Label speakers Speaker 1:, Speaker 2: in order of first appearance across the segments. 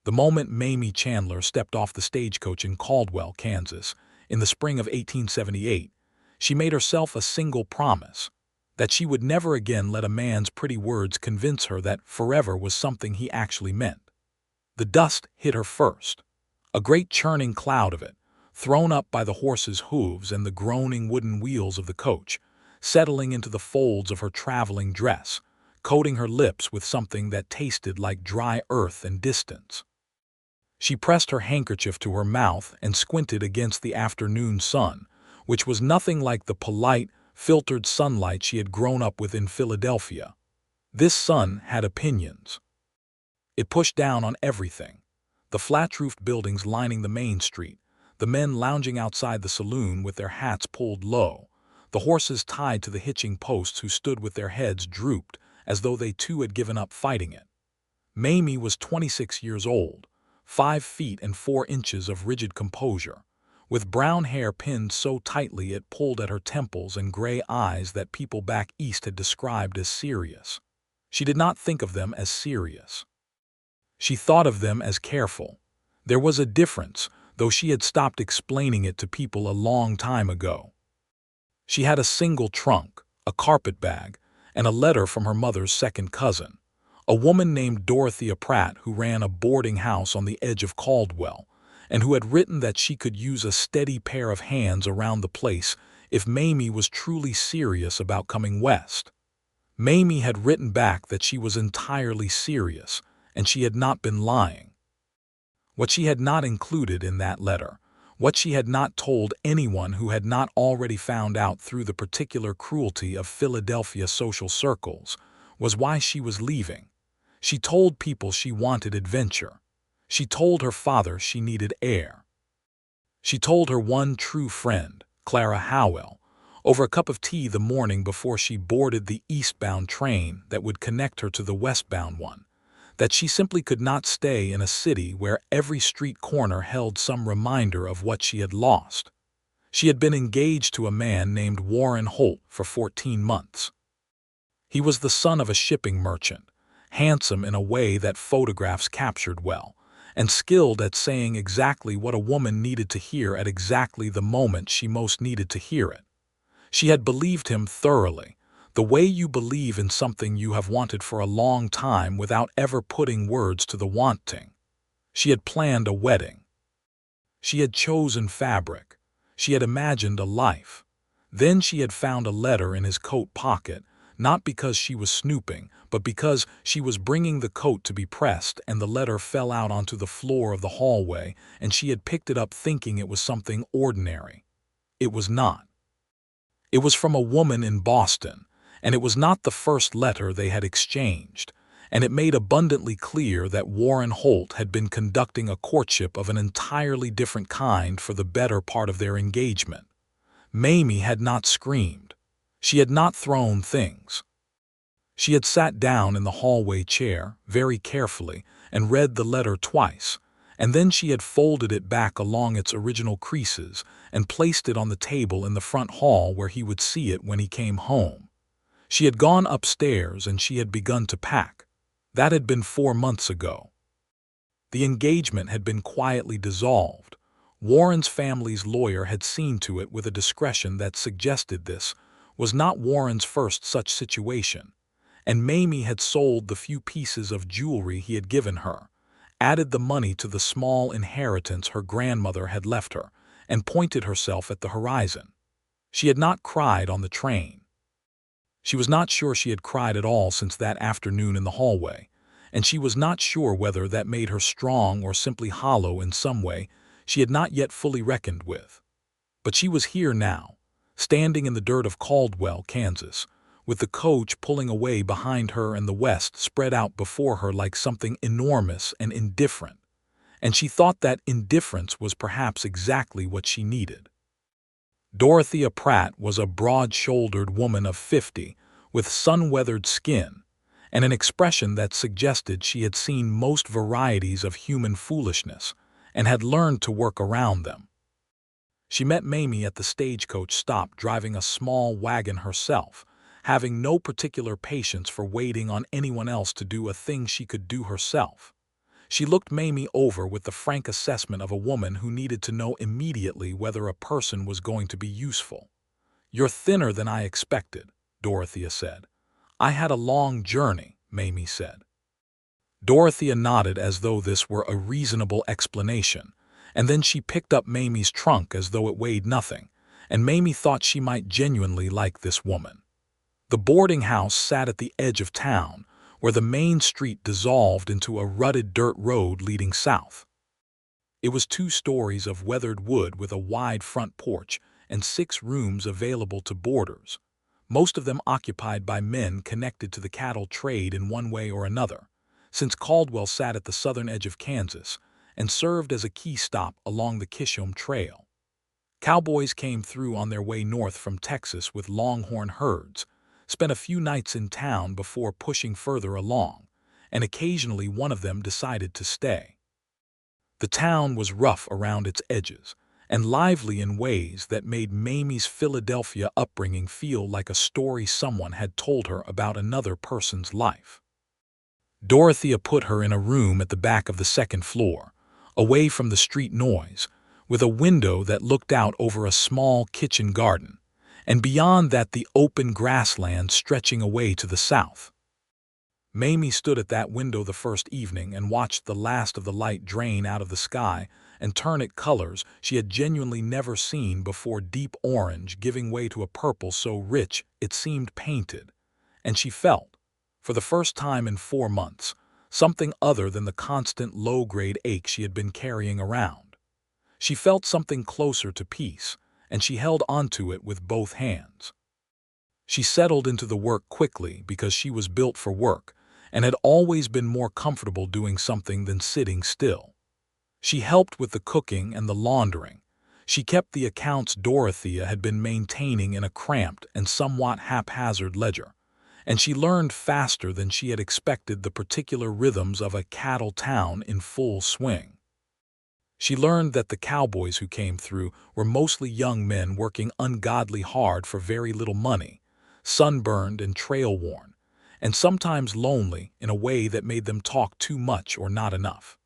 Speaker 1: The moment Mamie Chandler stepped off the stagecoach in Caldwell, Kansas, in the spring of 1878, she made herself a single promise: that she would never again let a man's pretty words convince her that forever was something he actually meant. The dust hit her first, a great churning cloud of it, thrown up by the horse's hooves and the groaning wooden wheels of the coach, settling into the folds of her traveling dress, coating her lips with something that tasted like dry earth and distance. She pressed her handkerchief to her mouth and squinted against the afternoon sun, which was nothing like the polite, filtered sunlight she had grown up with in Philadelphia. This sun had opinions. It pushed down on everything: the flat-roofed buildings lining the main street, the men lounging outside the saloon with their hats pulled low, the horses tied to the hitching posts who stood with their heads drooped as though they too had given up fighting it. Mamie was 26 years old, 5 feet and 4 inches of rigid composure, with brown hair pinned so tightly it pulled at her temples and gray eyes that people back east had described as serious. She did not think of them as serious. She thought of them as careful. There was a difference, though she had stopped explaining it to people a long time ago. She had a single trunk, a carpet bag, and a letter from her mother's second cousin, a woman named Dorothea Pratt who ran a boarding house on the edge of Caldwell, and who had written that she could use a steady pair of hands around the place if Mamie was truly serious about coming west. Mamie had written back that she was entirely serious, and she had not been lying. What she had not included in that letter, what she had not told anyone who had not already found out through the particular cruelty of Philadelphia social circles, was why she was leaving. She told people she wanted adventure. She told her father she needed air. She told her one true friend, Clara Howell, over a cup of tea the morning before she boarded the eastbound train that would connect her to the westbound one, that she simply could not stay in a city where every street corner held some reminder of what she had lost. She had been engaged to a man named Warren Holt for 14 months. He was the son of a shipping merchant, handsome in a way that photographs captured well, and skilled at saying exactly what a woman needed to hear at exactly the moment she most needed to hear it. She had believed him thoroughly, the way you believe in something you have wanted for a long time without ever putting words to the wanting. She had planned a wedding. She had chosen fabric. She had imagined a life. Then she had found a letter in his coat pocket, not because she was snooping, but because she was bringing the coat to be pressed and the letter fell out onto the floor of the hallway and she had picked it up thinking it was something ordinary. It was not. It was from a woman in Boston, and it was not the first letter they had exchanged, and it made abundantly clear that Warren Holt had been conducting a courtship of an entirely different kind for the better part of their engagement. Mamie had not screamed. She had not thrown things. She had sat down in the hallway chair, very carefully, and read the letter twice, and then she had folded it back along its original creases and placed it on the table in the front hall where he would see it when he came home. She had gone upstairs and she had begun to pack. That had been 4 months ago. The engagement had been quietly dissolved. Warren's family's lawyer had seen to it with a discretion that suggested this was not Warren's first such situation, and Mamie had sold the few pieces of jewelry he had given her, added the money to the small inheritance her grandmother had left her, and pointed herself at the horizon. She had not cried on the train. She was not sure she had cried at all since that afternoon in the hallway, and she was not sure whether that made her strong or simply hollow in some way she had not yet fully reckoned with. But she was here now, standing in the dirt of Caldwell, Kansas, with the coach pulling away behind her and the west spread out before her like something enormous and indifferent, and she thought that indifference was perhaps exactly what she needed. Dorothea Pratt was a broad-shouldered woman of 50, with sun-weathered skin, and an expression that suggested she had seen most varieties of human foolishness and had learned to work around them. She met Mamie at the stagecoach stop driving a small wagon herself, having no particular patience for waiting on anyone else to do a thing she could do herself. She looked Mamie over with the frank assessment of a woman who needed to know immediately whether a person was going to be useful. "You're thinner than I expected," Dorothea said. "I had a long journey," Mamie said. Dorothea nodded as though this were a reasonable explanation, and then she picked up Mamie's trunk as though it weighed nothing, and Mamie thought she might genuinely like this woman. The boarding house sat at the edge of town, where the main street dissolved into a rutted dirt road leading south. It was 2 stories of weathered wood with a wide front porch and 6 rooms available to boarders, most of them occupied by men connected to the cattle trade in one way or another, since Caldwell sat at the southern edge of Kansas and served as a key stop along the Kishom Trail. Cowboys came through on their way north from Texas with longhorn herds, spent a few nights in town before pushing further along, and occasionally one of them decided to stay. The town was rough around its edges and lively in ways that made Mamie's Philadelphia upbringing feel like a story someone had told her about another person's life. Dorothea put her in a room at the back of the 2nd floor, away from the street noise, with a window that looked out over a small kitchen garden, and beyond that the open grassland stretching away to the south. Mamie stood at that window the first evening and watched the last of the light drain out of the sky and turn it colors she had genuinely never seen before, deep orange giving way to a purple so rich it seemed painted, and she felt, for the first time in 4 months, something other than the constant low-grade ache she had been carrying around. She felt something closer to peace, and she held onto it with both hands. She settled into the work quickly because she was built for work and had always been more comfortable doing something than sitting still. She helped with the cooking and the laundering. She kept the accounts Dorothea had been maintaining in a cramped and somewhat haphazard ledger, and she learned faster than she had expected the particular rhythms of a cattle town in full swing. She learned that the cowboys who came through were mostly young men working ungodly hard for very little money, sunburned and trail-worn, and sometimes lonely in a way that made them talk too much or not enough.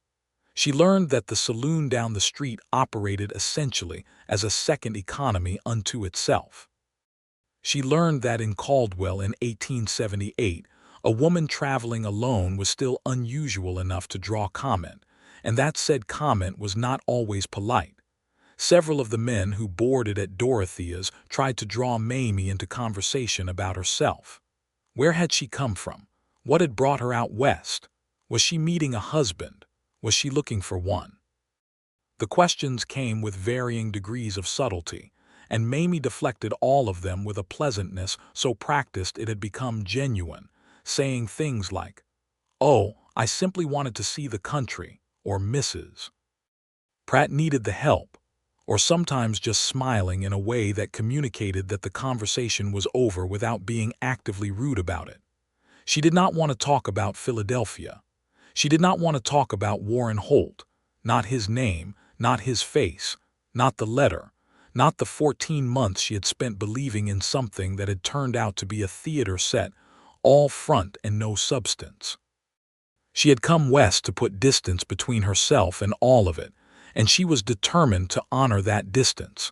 Speaker 1: She learned that the saloon down the street operated essentially as a second economy unto itself. She learned that in Caldwell in 1878, a woman traveling alone was still unusual enough to draw comment, and that said comment was not always polite. Several of the men who boarded at Dorothea's tried to draw Mamie into conversation about herself. Where had she come from? What had brought her out west? Was she meeting a husband? Was she looking for one? The questions came with varying degrees of subtlety, and Mamie deflected all of them with a pleasantness so practiced it had become genuine, saying things like, "Oh, I simply wanted to see the country," or "Mrs. Pratt needed the help," or sometimes just smiling in a way that communicated that the conversation was over without being actively rude about it. She did not want to talk about Philadelphia. She did not want to talk about Warren Holt, not his name, not his face, not the letter, not the 14 months she had spent believing in something that had turned out to be a theater set, all front and no substance. She had come west to put distance between herself and all of it, and she was determined to honor that distance.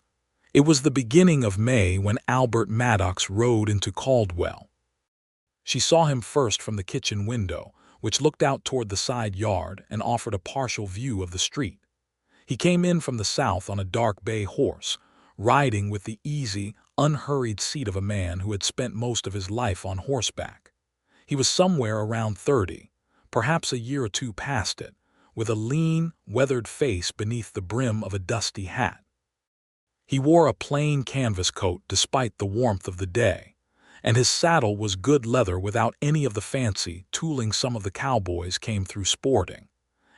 Speaker 1: It was the beginning of May when Albert Maddox rode into Caldwell. She saw him first from the kitchen window, which looked out toward the side yard and offered a partial view of the street. He came in from the south on a dark bay horse, riding with the easy, unhurried seat of a man who had spent most of his life on horseback. He was somewhere around 30, perhaps a year or two past it, with a lean, weathered face beneath the brim of a dusty hat. He wore a plain canvas coat despite the warmth of the day, and his saddle was good leather without any of the fancy tooling some of the cowboys came through sporting.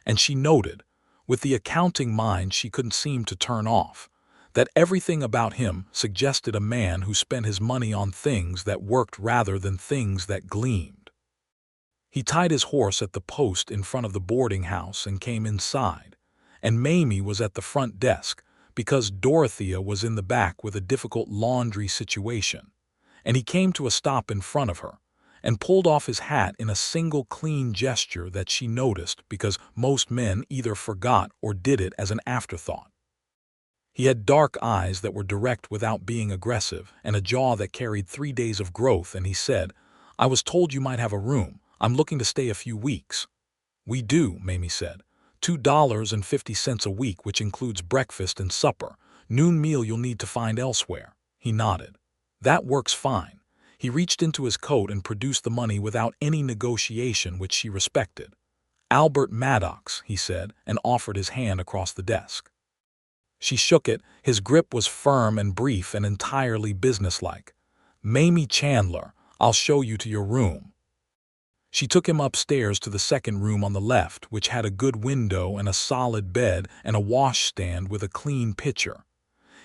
Speaker 1: And she noted, with the accounting mind she couldn't seem to turn off, that everything about him suggested a man who spent his money on things that worked rather than things that gleamed. He tied his horse at the post in front of the boarding house and came inside, and Mamie was at the front desk because Dorothea was in the back with a difficult laundry situation, and he came to a stop in front of her, and pulled off his hat in a single clean gesture that she noticed because most men either forgot or did it as an afterthought. He had dark eyes that were direct without being aggressive and a jaw that carried 3 days of growth, and he said, "I was told you might have a room. I'm looking to stay a few weeks." "We do," Mamie said. $2.50 a week, which includes breakfast and supper. Noon meal you'll need to find elsewhere." He nodded. "That works fine." He reached into his coat and produced the money without any negotiation, which she respected. "Albert Maddox," he said, and offered his hand across the desk. She shook it. His grip was firm and brief and entirely businesslike. "Mamie Chandler, I'll show you to your room." She took him upstairs to the second room on the left, which had a good window and a solid bed and a washstand with a clean pitcher.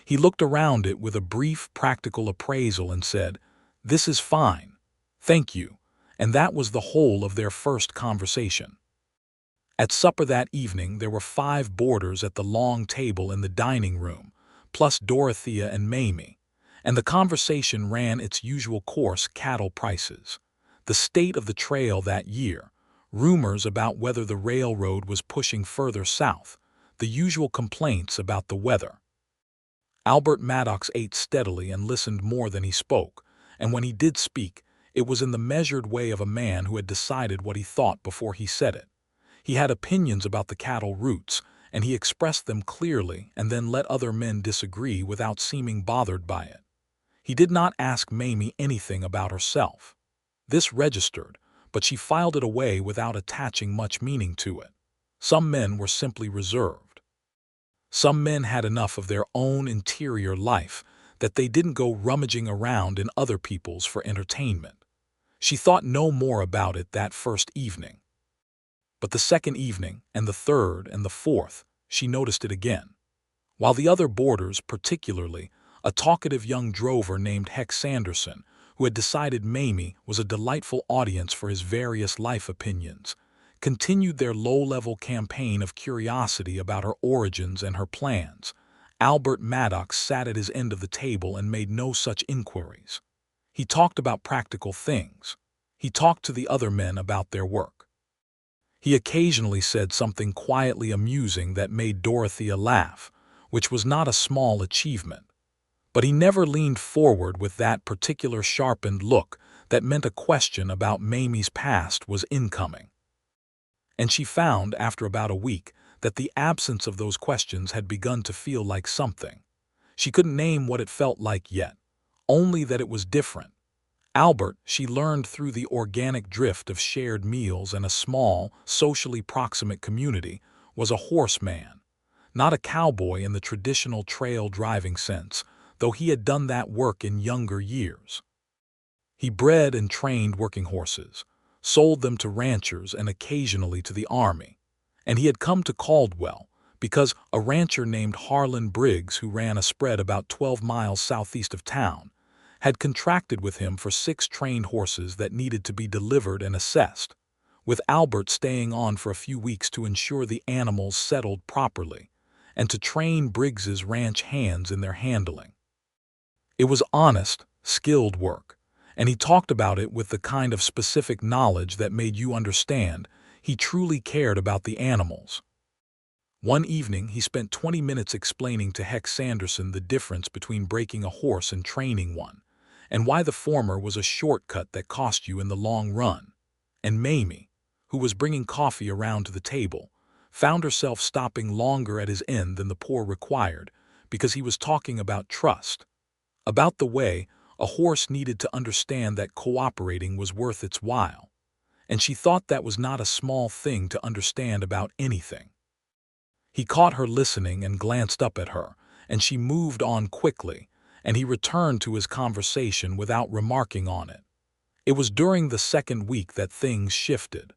Speaker 1: He looked around it with a brief, practical appraisal and said, "This is fine. Thank you." And that was the whole of their first conversation. At supper that evening, there were 5 boarders at the long table in the dining room, plus Dorothea and Mamie, and the conversation ran its usual course: cattle prices, the state of the trail that year, rumors about whether the railroad was pushing further south, the usual complaints about the weather. Albert Maddox ate steadily and listened more than he spoke, and when he did speak, it was in the measured way of a man who had decided what he thought before he said it. He had opinions about the cattle routes, and he expressed them clearly and then let other men disagree without seeming bothered by it. He did not ask Mamie anything about herself. This registered, but she filed it away without attaching much meaning to it. Some men were simply reserved. Some men had enough of their own interior life that they didn't go rummaging around in other people's for entertainment. She thought no more about it that first evening. But the second evening, and the third, and the fourth, she noticed it again. While the other boarders, particularly a talkative young drover named Hex Sanderson, who had decided Mamie was a delightful audience for his various life opinions, continued their low-level campaign of curiosity about her origins and her plans, Albert Maddox sat at his end of the table and made no such inquiries. He talked about practical things. He talked to the other men about their work. He occasionally said something quietly amusing that made Dorothea laugh, which was not a small achievement. But he never leaned forward with that particular sharpened look that meant a question about Mamie's past was incoming. And she found, after about a week, that the absence of those questions had begun to feel like something. She couldn't name what it felt like yet, only that it was different. Albert, she learned through the organic drift of shared meals and a small, socially proximate community, was a horseman, not a cowboy in the traditional trail driving sense, though he had done that work in younger years. He bred and trained working horses, sold them to ranchers and occasionally to the army, and he had come to Caldwell because a rancher named Harlan Briggs, who ran a spread about 12 miles southeast of town, had contracted with him for 6 trained horses that needed to be delivered and assessed, with Albert staying on for a few weeks to ensure the animals settled properly and to train Briggs's ranch hands in their handling. It was honest, skilled work, and he talked about it with the kind of specific knowledge that made you understand he truly cared about the animals. One evening, he spent 20 minutes explaining to Hex Sanderson the difference between breaking a horse and training one, and why the former was a shortcut that cost you in the long run. And Mamie, who was bringing coffee around to the table, found herself stopping longer at his end than the pour required because he was talking about trust, about the way a horse needed to understand that cooperating was worth its while, and she thought that was not a small thing to understand about anything. He caught her listening and glanced up at her, and she moved on quickly, and he returned to his conversation without remarking on it. It was during the second week that things shifted.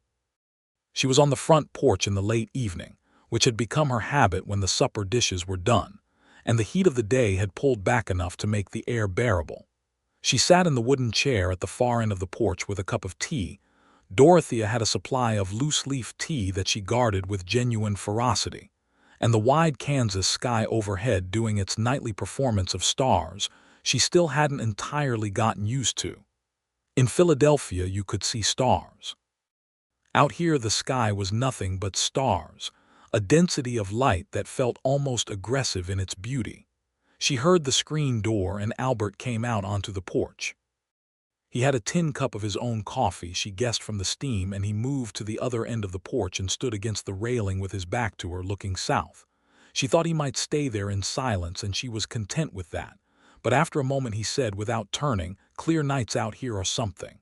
Speaker 1: She was on the front porch in the late evening, which had become her habit when the supper dishes were done, and the heat of the day had pulled back enough to make the air bearable. She sat in the wooden chair at the far end of the porch with a cup of tea. Dorothea had a supply of loose-leaf tea that she guarded with genuine ferocity, and the wide Kansas sky overhead doing its nightly performance of stars she still hadn't entirely gotten used to. In Philadelphia, you could see stars. Out here, the sky was nothing but stars, a density of light that felt almost aggressive in its beauty. She heard the screen door and Albert came out onto the porch. He had a tin cup of his own coffee, she guessed from the steam, and he moved to the other end of the porch and stood against the railing with his back to her, looking south. She thought he might stay there in silence, and she was content with that. But after a moment he said, without turning, "Clear nights out here or something."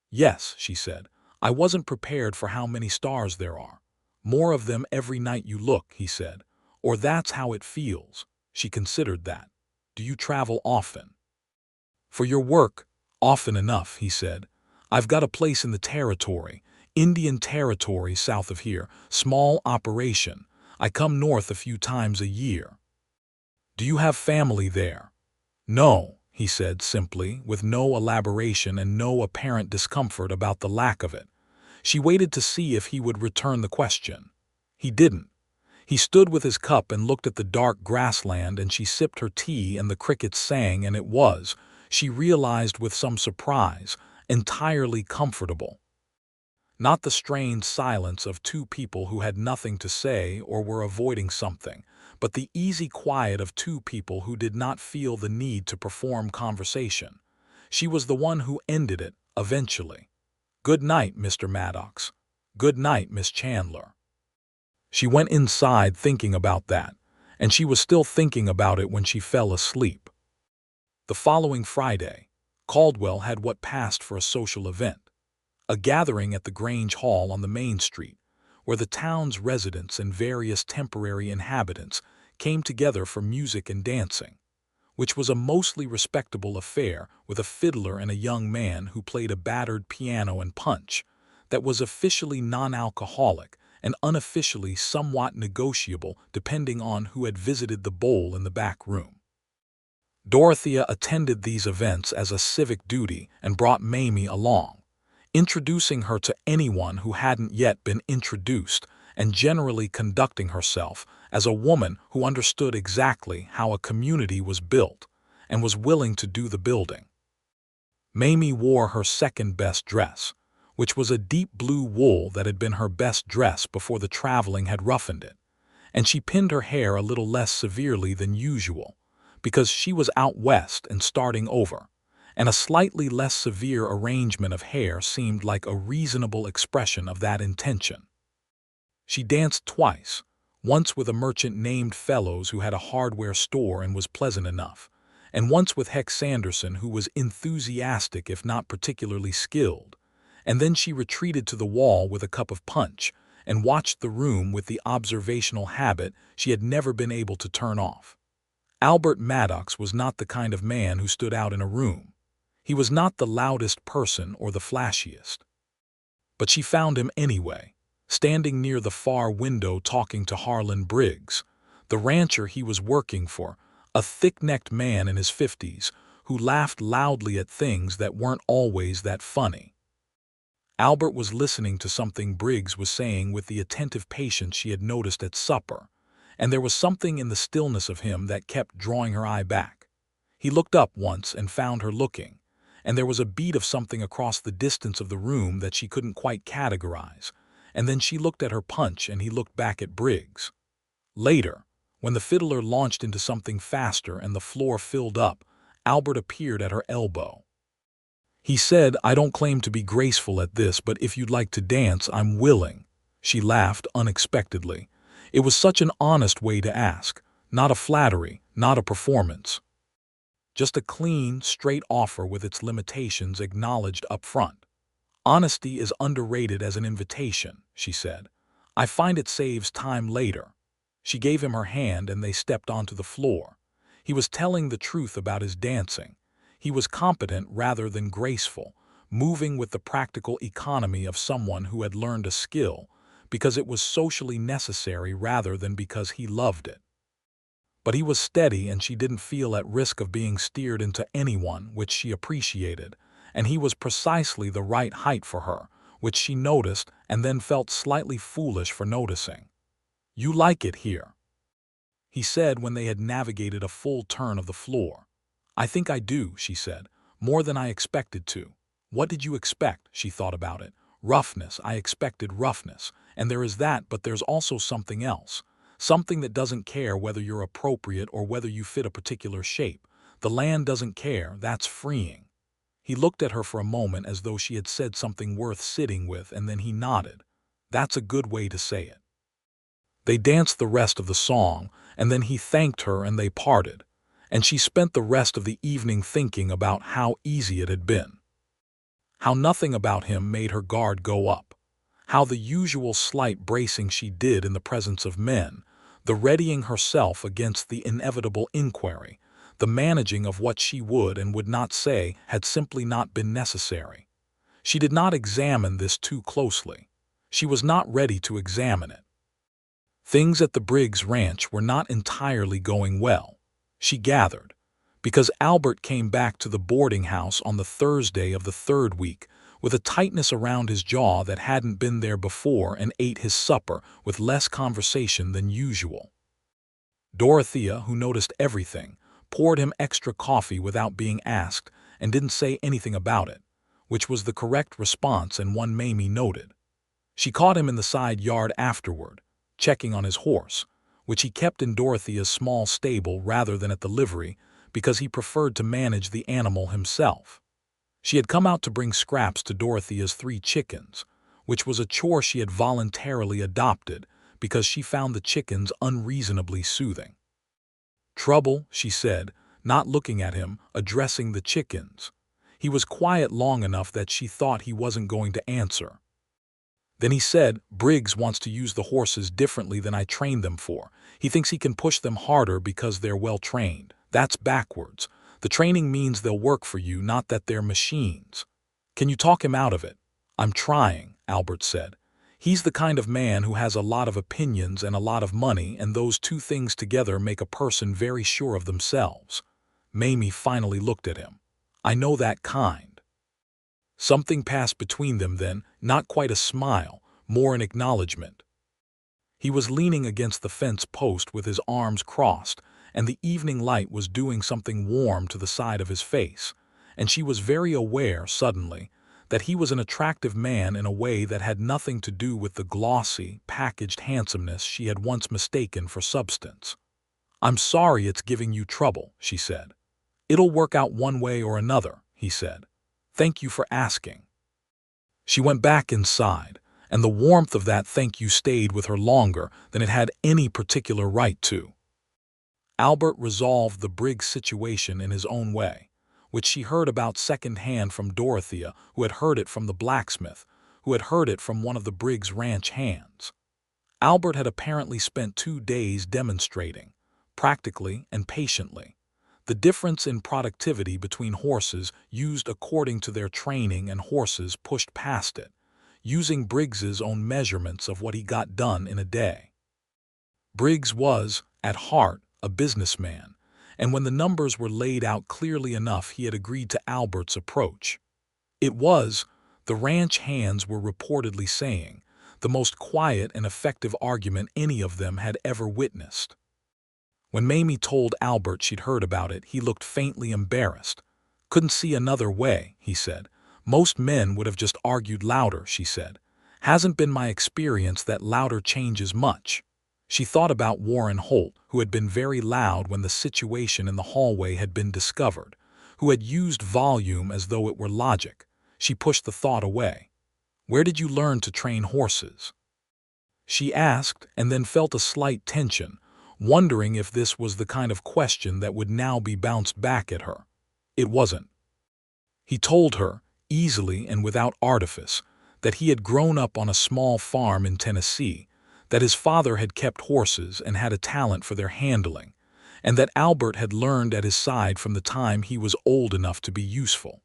Speaker 1: "Yes," she said. "I wasn't prepared for how many stars there are." "More of them every night you look," he said. "Or that's how it feels." She considered that. "Do you travel often?" "For your work, often enough," he said. "I've got a place in the territory, Indian Territory south of here, small operation. I come north a few times a year." "Do you have family there?" "No," he said simply, with no elaboration and no apparent discomfort about the lack of it. She waited to see if he would return the question. He didn't. He stood with his cup and looked at the dark grassland, and she sipped her tea and the crickets sang, and it was, she realized with some surprise, entirely comfortable. Not the strained silence of two people who had nothing to say or were avoiding something, but the easy quiet of two people who did not feel the need to perform conversation. She was the one who ended it, eventually. "Good night, Mr. Maddox." "Good night, Miss Chandler." She went inside thinking about that, and she was still thinking about it when she fell asleep. The following Friday, Caldwell had what passed for a social event, a gathering at the Grange Hall on the main street, where the town's residents and various temporary inhabitants came together for music and dancing, which was a mostly respectable affair with a fiddler and a young man who played a battered piano and punch that was officially non-alcoholic and unofficially somewhat negotiable depending on who had visited the bowl in the back room. Dorothea attended these events as a civic duty and brought Mamie along, introducing her to anyone who hadn't yet been introduced and generally conducting herself as a woman who understood exactly how a community was built and was willing to do the building. Mamie wore her second-best dress, which was a deep blue wool that had been her best dress before the traveling had roughened it, and she pinned her hair a little less severely than usual, because she was out west and starting over, and a slightly less severe arrangement of hair seemed like a reasonable expression of that intention. She danced twice, once with a merchant named Fellows who had a hardware store and was pleasant enough, and once with Heck Sanderson who was enthusiastic if not particularly skilled, and then she retreated to the wall with a cup of punch and watched the room with the observational habit she had never been able to turn off. Albert Maddox was not the kind of man who stood out in a room. He was not the loudest person or the flashiest. But she found him anyway, standing near the far window talking to Harlan Briggs, the rancher he was working for, a thick-necked man in his 50s who laughed loudly at things that weren't always that funny. Albert was listening to something Briggs was saying with the attentive patience she had noticed at supper, and there was something in the stillness of him that kept drawing her eye back. He looked up once and found her looking, and there was a beat of something across the distance of the room that she couldn't quite categorize, and then she looked at her punch and he looked back at Briggs. Later, when the fiddler launched into something faster and the floor filled up, Albert appeared at her elbow. He said, "I don't claim to be graceful at this, but if you'd like to dance, I'm willing." She laughed unexpectedly. It was such an honest way to ask, not a flattery, not a performance. Just a clean, straight offer with its limitations acknowledged up front. "Honesty is underrated as an invitation," she said. "I find it saves time later." She gave him her hand and they stepped onto the floor. He was telling the truth about his dancing. He was competent rather than graceful, moving with the practical economy of someone who had learned a skill because it was socially necessary rather than because he loved it. But he was steady and she didn't feel at risk of being steered into anyone, which she appreciated, and he was precisely the right height for her, which she noticed and then felt slightly foolish for noticing. "You like it here," he said when they had navigated a full turn of the floor. "I think I do," she said, "more than I expected to." What did you expect? She thought about it. Roughness. I expected roughness. And there is that, but there's also something else. Something that doesn't care whether you're appropriate or whether you fit a particular shape. The land doesn't care. That's freeing. He looked at her for a moment as though she had said something worth sitting with, and then he nodded. That's a good way to say it. They danced the rest of the song, and then he thanked her and they parted. And she spent the rest of the evening thinking about how easy it had been. How nothing about him made her guard go up. How the usual slight bracing she did in the presence of men, the readying herself against the inevitable inquiry, the managing of what she would and would not say had simply not been necessary. She did not examine this too closely. She was not ready to examine it. Things at the Briggs Ranch were not entirely going well, she gathered, because Albert came back to the boarding house on the Thursday of the third week with a tightness around his jaw that hadn't been there before and ate his supper with less conversation than usual. Dorothea, who noticed everything, poured him extra coffee without being asked and didn't say anything about it, which was the correct response and one Mamie noted. She caught him in the side yard afterward, checking on his horse, which he kept in Dorothea's small stable rather than at the livery because he preferred to manage the animal himself. She had come out to bring scraps to Dorothea's 3 chickens, which was a chore she had voluntarily adopted because she found the chickens unreasonably soothing. "Trouble," she said, not looking at him, addressing the chickens. He was quiet long enough that she thought he wasn't going to answer. Then he said, "Briggs wants to use the horses differently than I trained them for. He thinks he can push them harder because they're well trained. That's backwards. The training means they'll work for you, not that they're machines. Can you talk him out of it?" "I'm trying," Albert said. "He's the kind of man who has a lot of opinions and a lot of money, and those two things together make a person very sure of themselves." Mamie finally looked at him. "I know that kind." Something passed between them then, not quite a smile, more an acknowledgement. He was leaning against the fence post with his arms crossed, and the evening light was doing something warm to the side of his face, and she was very aware, suddenly, that he was an attractive man in a way that had nothing to do with the glossy, packaged handsomeness she had once mistaken for substance. "I'm sorry it's giving you trouble," she said. "It'll work out one way or another," he said. "Thank you for asking." She went back inside, and the warmth of that thank you stayed with her longer than it had any particular right to. Albert resolved the Briggs situation in his own way, which she heard about second-hand from Dorothea, who had heard it from the blacksmith, who had heard it from one of the Briggs Ranch hands. Albert had apparently spent 2 days demonstrating, practically and patiently, the difference in productivity between horses used according to their training and horses pushed past it, using Briggs's own measurements of what he got done in a day. Briggs was, at heart, a businessman, and when the numbers were laid out clearly enough he had agreed to Albert's approach. It was, the ranch hands were reportedly saying, the most quiet and effective argument any of them had ever witnessed. When Mamie told Albert she'd heard about it, he looked faintly embarrassed. "Couldn't see another way," he said. "Most men would have just argued louder," she said. "Hasn't been my experience that louder changes much." She thought about Warren Holt, who had been very loud when the situation in the hallway had been discovered, who had used volume as though it were logic. She pushed the thought away. "Where did you learn to train horses?" she asked, and then felt a slight tension, wondering if this was the kind of question that would now be bounced back at her. It wasn't. He told her, easily and without artifice, that he had grown up on a small farm in Tennessee, that his father had kept horses and had a talent for their handling, and that Albert had learned at his side from the time he was old enough to be useful.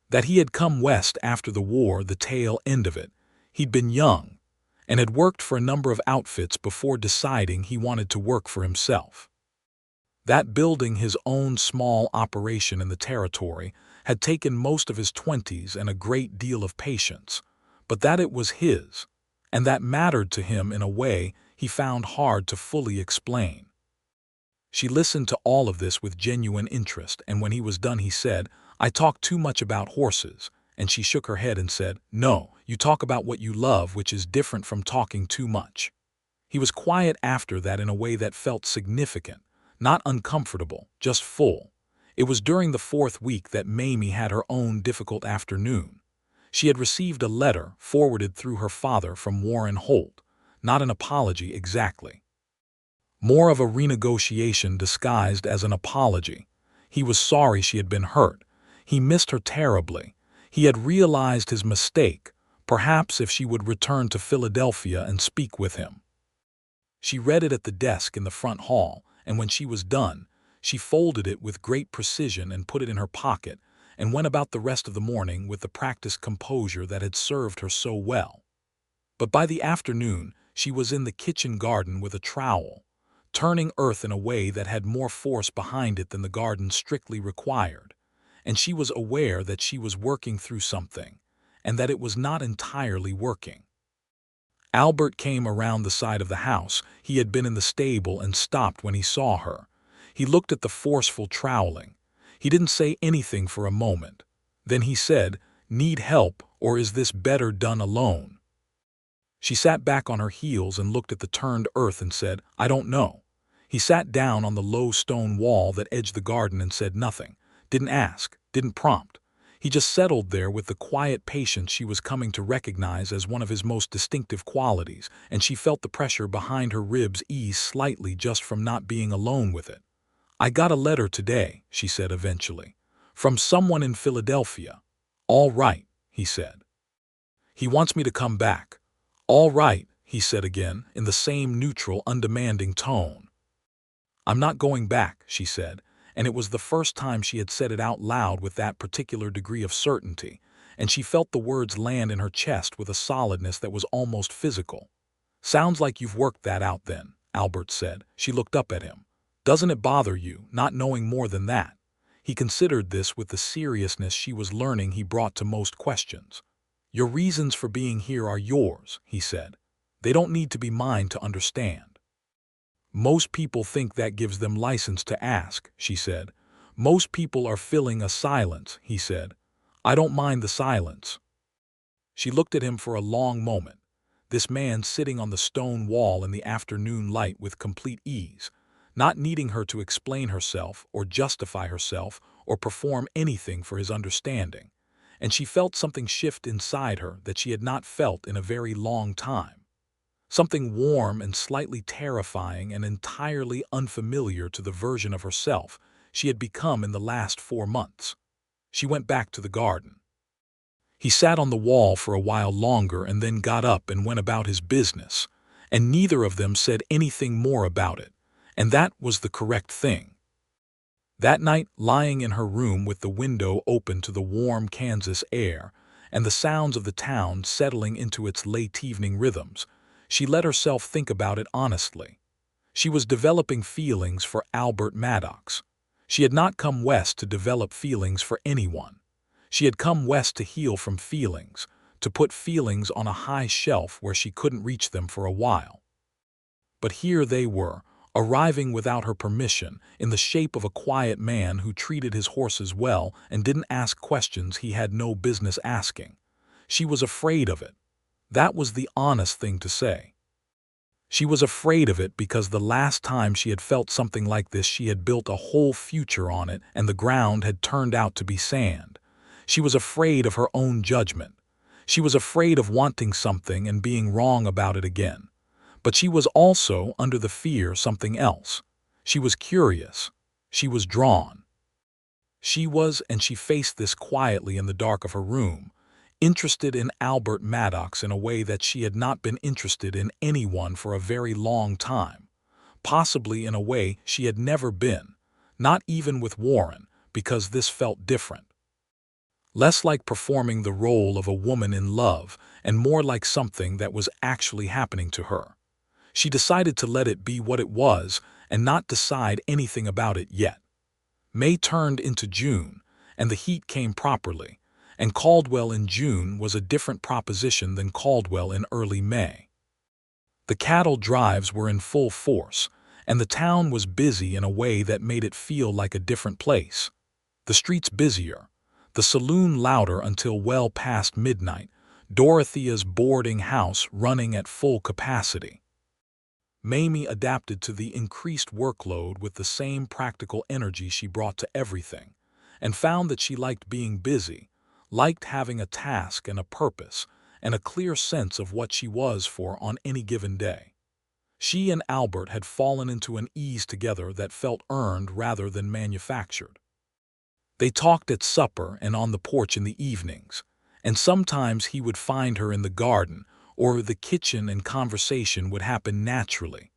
Speaker 1: That he had come west after the war, the tail end of it. He'd been young, and had worked for a number of outfits before deciding he wanted to work for himself. That building his own small operation in the territory had taken most of his 20s and a great deal of patience, but that it was his, and that mattered to him in a way he found hard to fully explain. She listened to all of this with genuine interest, and when he was done he said, "I talk too much about horses, and she shook her head and said, "No, you talk about what you love, which is different from talking too much." He was quiet after that in a way that felt significant, not uncomfortable, just full. It was during the 4th week that Mamie had her own difficult afternoon. She had received a letter forwarded through her father from Warren Holt, not an apology exactly. More of a renegotiation disguised as an apology. He was sorry she had been hurt. He missed her terribly. He had realized his mistake, perhaps if she would return to Philadelphia and speak with him. She read it at the desk in the front hall, and when she was done, she folded it with great precision and put it in her pocket, and went about the rest of the morning with the practiced composure that had served her so well. But by the afternoon, she was in the kitchen garden with a trowel, turning earth in a way that had more force behind it than the garden strictly required, and she was aware that she was working through something, and that it was not entirely working. Albert came around the side of the house. He had been in the stable and stopped when he saw her. He looked at the forceful troweling. He didn't say anything for a moment. Then he said, "Need help, or is this better done alone?" She sat back on her heels and looked at the turned earth and said, "I don't know." He sat down on the low stone wall that edged the garden and said nothing, didn't ask, didn't prompt. He just settled there with the quiet patience she was coming to recognize as one of his most distinctive qualities, and she felt the pressure behind her ribs ease slightly just from not being alone with it. "I got a letter today," she said eventually, "from someone in Philadelphia." "All right," he said. "He wants me to come back." "All right," he said again, in the same neutral, undemanding tone. "I'm not going back," she said, and it was the first time she had said it out loud with that particular degree of certainty, and she felt the words land in her chest with a solidness that was almost physical. "Sounds like you've worked that out then," Albert said. She looked up at him. "Doesn't it bother you, not knowing more than that?" He considered this with the seriousness she was learning he brought to most questions. "Your reasons for being here are yours," he said. "They don't need to be mine to understand." "Most people think that gives them license to ask," she said. "Most people are filling a silence," he said. "I don't mind the silence." She looked at him for a long moment, this man sitting on the stone wall in the afternoon light with complete ease, not needing her to explain herself or justify herself or perform anything for his understanding, and she felt something shift inside her that she had not felt in a very long time. Something warm and slightly terrifying and entirely unfamiliar to the version of herself she had become in the last 4 months. She went back to the garden. He sat on the wall for a while longer and then got up and went about his business, and neither of them said anything more about it, and that was the correct thing. That night, lying in her room with the window open to the warm Kansas air and the sounds of the town settling into its late evening rhythms, she let herself think about it honestly. She was developing feelings for Albert Maddox. She had not come west to develop feelings for anyone. She had come west to heal from feelings, to put feelings on a high shelf where she couldn't reach them for a while. But here they were, arriving without her permission, in the shape of a quiet man who treated his horses well and didn't ask questions he had no business asking. She was afraid of it. That was the honest thing to say. She was afraid of it because the last time she had felt something like this she had built a whole future on it and the ground had turned out to be sand. She was afraid of her own judgment. She was afraid of wanting something and being wrong about it again. But she was also, under the fear, something else. She was curious. She was drawn. And she faced this quietly in the dark of her room, interested in Albert Maddox in a way that she had not been interested in anyone for a very long time, possibly in a way she had never been, not even with Warren, because this felt different. Less like performing the role of a woman in love and more like something that was actually happening to her. She decided to let it be what it was and not decide anything about it yet. May turned into June, and the heat came properly, and Caldwell in June was a different proposition than Caldwell in early May. The cattle drives were in full force, and the town was busy in a way that made it feel like a different place. The streets busier, the saloon louder until well past midnight, Dorothea's boarding house running at full capacity. Mamie adapted to the increased workload with the same practical energy she brought to everything, and found that she liked being busy, liked having a task and a purpose, and a clear sense of what she was for on any given day. She and Albert had fallen into an ease together that felt earned rather than manufactured. They talked at supper and on the porch in the evenings, and sometimes he would find her in the garden or the kitchen and conversation would happen naturally,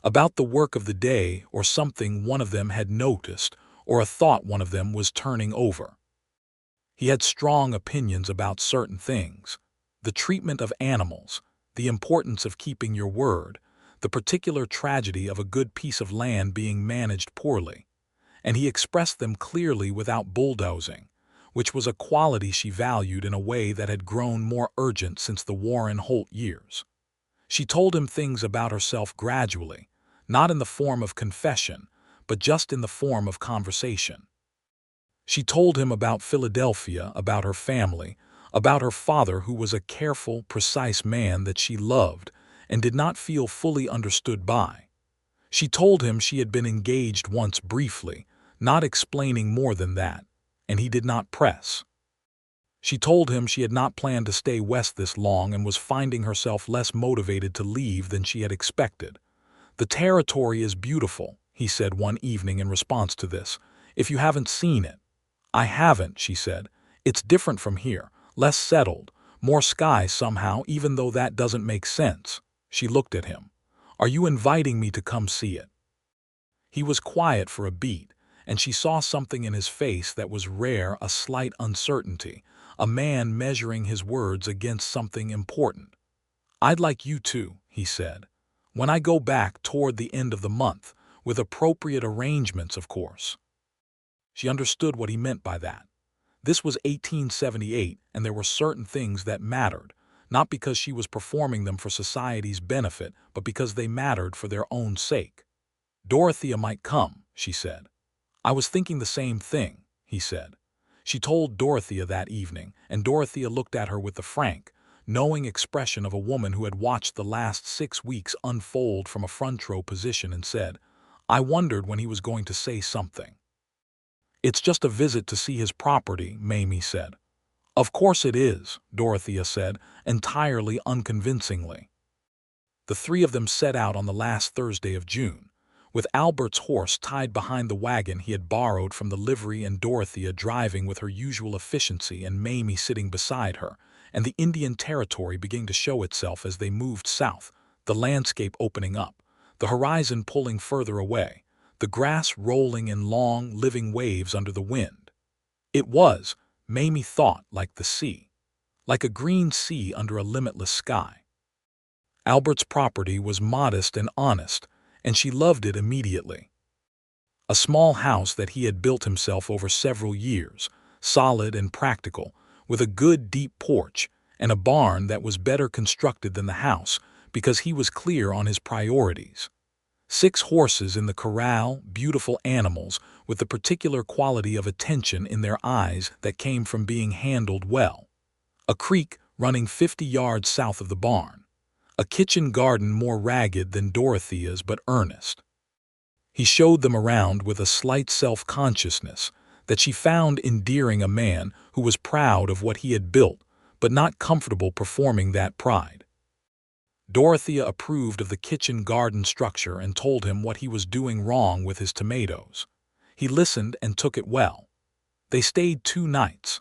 Speaker 1: about the work of the day or something one of them had noticed or a thought one of them was turning over. He had strong opinions about certain things: the treatment of animals, the importance of keeping your word, the particular tragedy of a good piece of land being managed poorly, and he expressed them clearly without bulldozing, which was a quality she valued in a way that had grown more urgent since the Warren Holt years. She told him things about herself gradually, not in the form of confession, but just in the form of conversation. She told him about Philadelphia, about her family, about her father who was a careful, precise man that she loved and did not feel fully understood by. She told him she had been engaged once briefly, not explaining more than that, and he did not press. She told him she had not planned to stay west this long and was finding herself less motivated to leave than she had expected. "The territory is beautiful," he said one evening in response to this, "if you haven't seen it." "I haven't," she said. "It's different from here, less settled, more sky somehow, even though that doesn't make sense." She looked at him. "Are you inviting me to come see it?" He was quiet for a beat, and she saw something in his face that was rare, a slight uncertainty, a man measuring his words against something important. "I'd like you to," he said. "When I go back toward the end of the month, with appropriate arrangements, of course." She understood what he meant by that. This was 1878, and there were certain things that mattered, not because she was performing them for society's benefit, but because they mattered for their own sake. "Dorothea might come," she said. "I was thinking the same thing," he said. She told Dorothea that evening, and Dorothea looked at her with the frank, knowing expression of a woman who had watched the last 6 weeks unfold from a front row position and said, "I wondered when he was going to say something." "It's just a visit to see his property," Mamie said. "Of course it is," Dorothea said, entirely unconvincingly. The three of them set out on the last Thursday of June, with Albert's horse tied behind the wagon he had borrowed from the livery and Dorothea driving with her usual efficiency and Mamie sitting beside her, and the Indian Territory beginning to show itself as they moved south, the landscape opening up, the horizon pulling further away, the grass rolling in long, living waves under the wind. It was, Mamie thought, like the sea, like a green sea under a limitless sky. Albert's property was modest and honest, and she loved it immediately. A small house that he had built himself over several years, solid and practical, with a good deep porch, and a barn that was better constructed than the house because he was clear on his priorities. 6 horses in the corral, beautiful animals with the particular quality of attention in their eyes that came from being handled well. A creek running 50 yards south of the barn. A kitchen garden more ragged than Dorothea's but earnest. He showed them around with a slight self-consciousness that she found endearing, a man who was proud of what he had built but not comfortable performing that pride. Dorothea approved of the kitchen garden structure and told him what he was doing wrong with his tomatoes. He listened and took it well. They stayed 2 nights.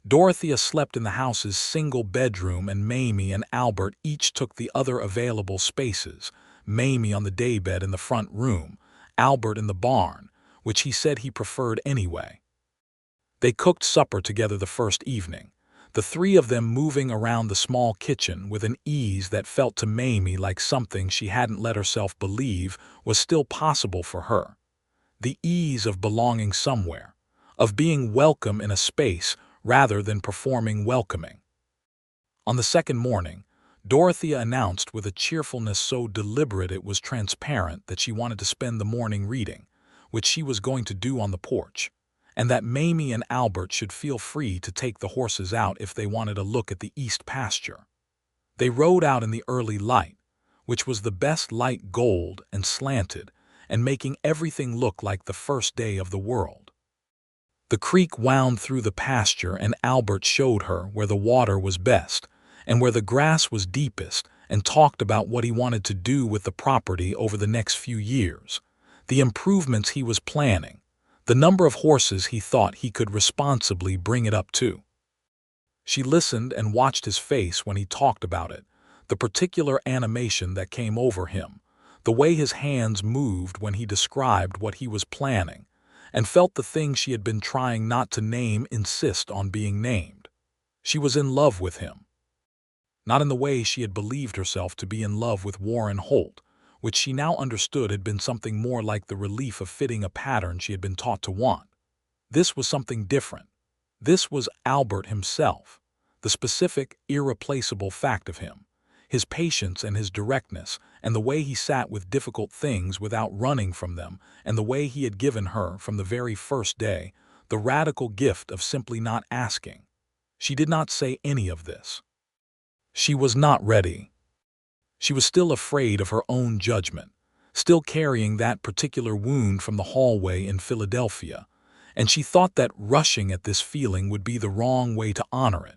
Speaker 1: Dorothea slept in the house's single bedroom, and Mamie and Albert each took the other available spaces, Mamie on the daybed in the front room, Albert in the barn, which he said he preferred anyway. They cooked supper together the first evening, the 3 of them moving around the small kitchen with an ease that felt to Mamie like something she hadn't let herself believe was still possible for her. The ease of belonging somewhere, of being welcome in a space rather than performing welcoming. On the second morning, Dorothea announced with a cheerfulness so deliberate it was transparent that she wanted to spend the morning reading, which she was going to do on the porch, and that Mamie and Albert should feel free to take the horses out if they wanted a look at the east pasture. They rode out in the early light, which was the best light, gold and slanted, and making everything look like the first day of the world. The creek wound through the pasture, and Albert showed her where the water was best and where the grass was deepest, and talked about what he wanted to do with the property over the next few years, the improvements he was planning, the number of horses he thought he could responsibly bring it up to. She listened and watched his face when he talked about it, the particular animation that came over him, the way his hands moved when he described what he was planning, and felt the thing she had been trying not to name insist on being named. She was in love with him. Not in the way she had believed herself to be in love with Warren Holt, which she now understood had been something more like the relief of fitting a pattern she had been taught to want. This was something different. This was Albert himself, the specific, irreplaceable fact of him, his patience and his directness, and the way he sat with difficult things without running from them, and the way he had given her, from the very first day, the radical gift of simply not asking. She did not say any of this. She was not ready. She was still afraid of her own judgment, still carrying that particular wound from the hallway in Philadelphia, and she thought that rushing at this feeling would be the wrong way to honor it.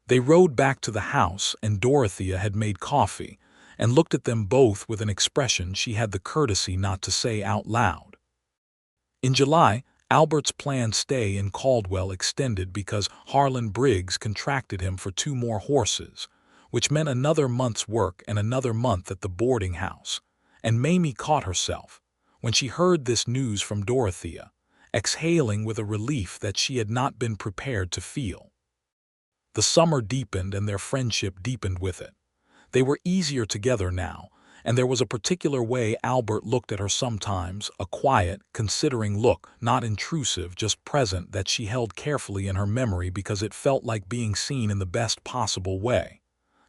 Speaker 1: They rode back to the house, and Dorothea had made coffee, and looked at them both with an expression she had the courtesy not to say out loud. In July, Albert's planned stay in Caldwell extended because Harlan Briggs contracted him for 2 more horses, which meant another month's work and another month at the boarding house, and Mamie caught herself, when she heard this news from Dorothea, exhaling with a relief that she had not been prepared to feel. The summer deepened, and their friendship deepened with it. They were easier together now, and there was a particular way Albert looked at her sometimes, a quiet, considering look, not intrusive, just present, that she held carefully in her memory because it felt like being seen in the best possible way.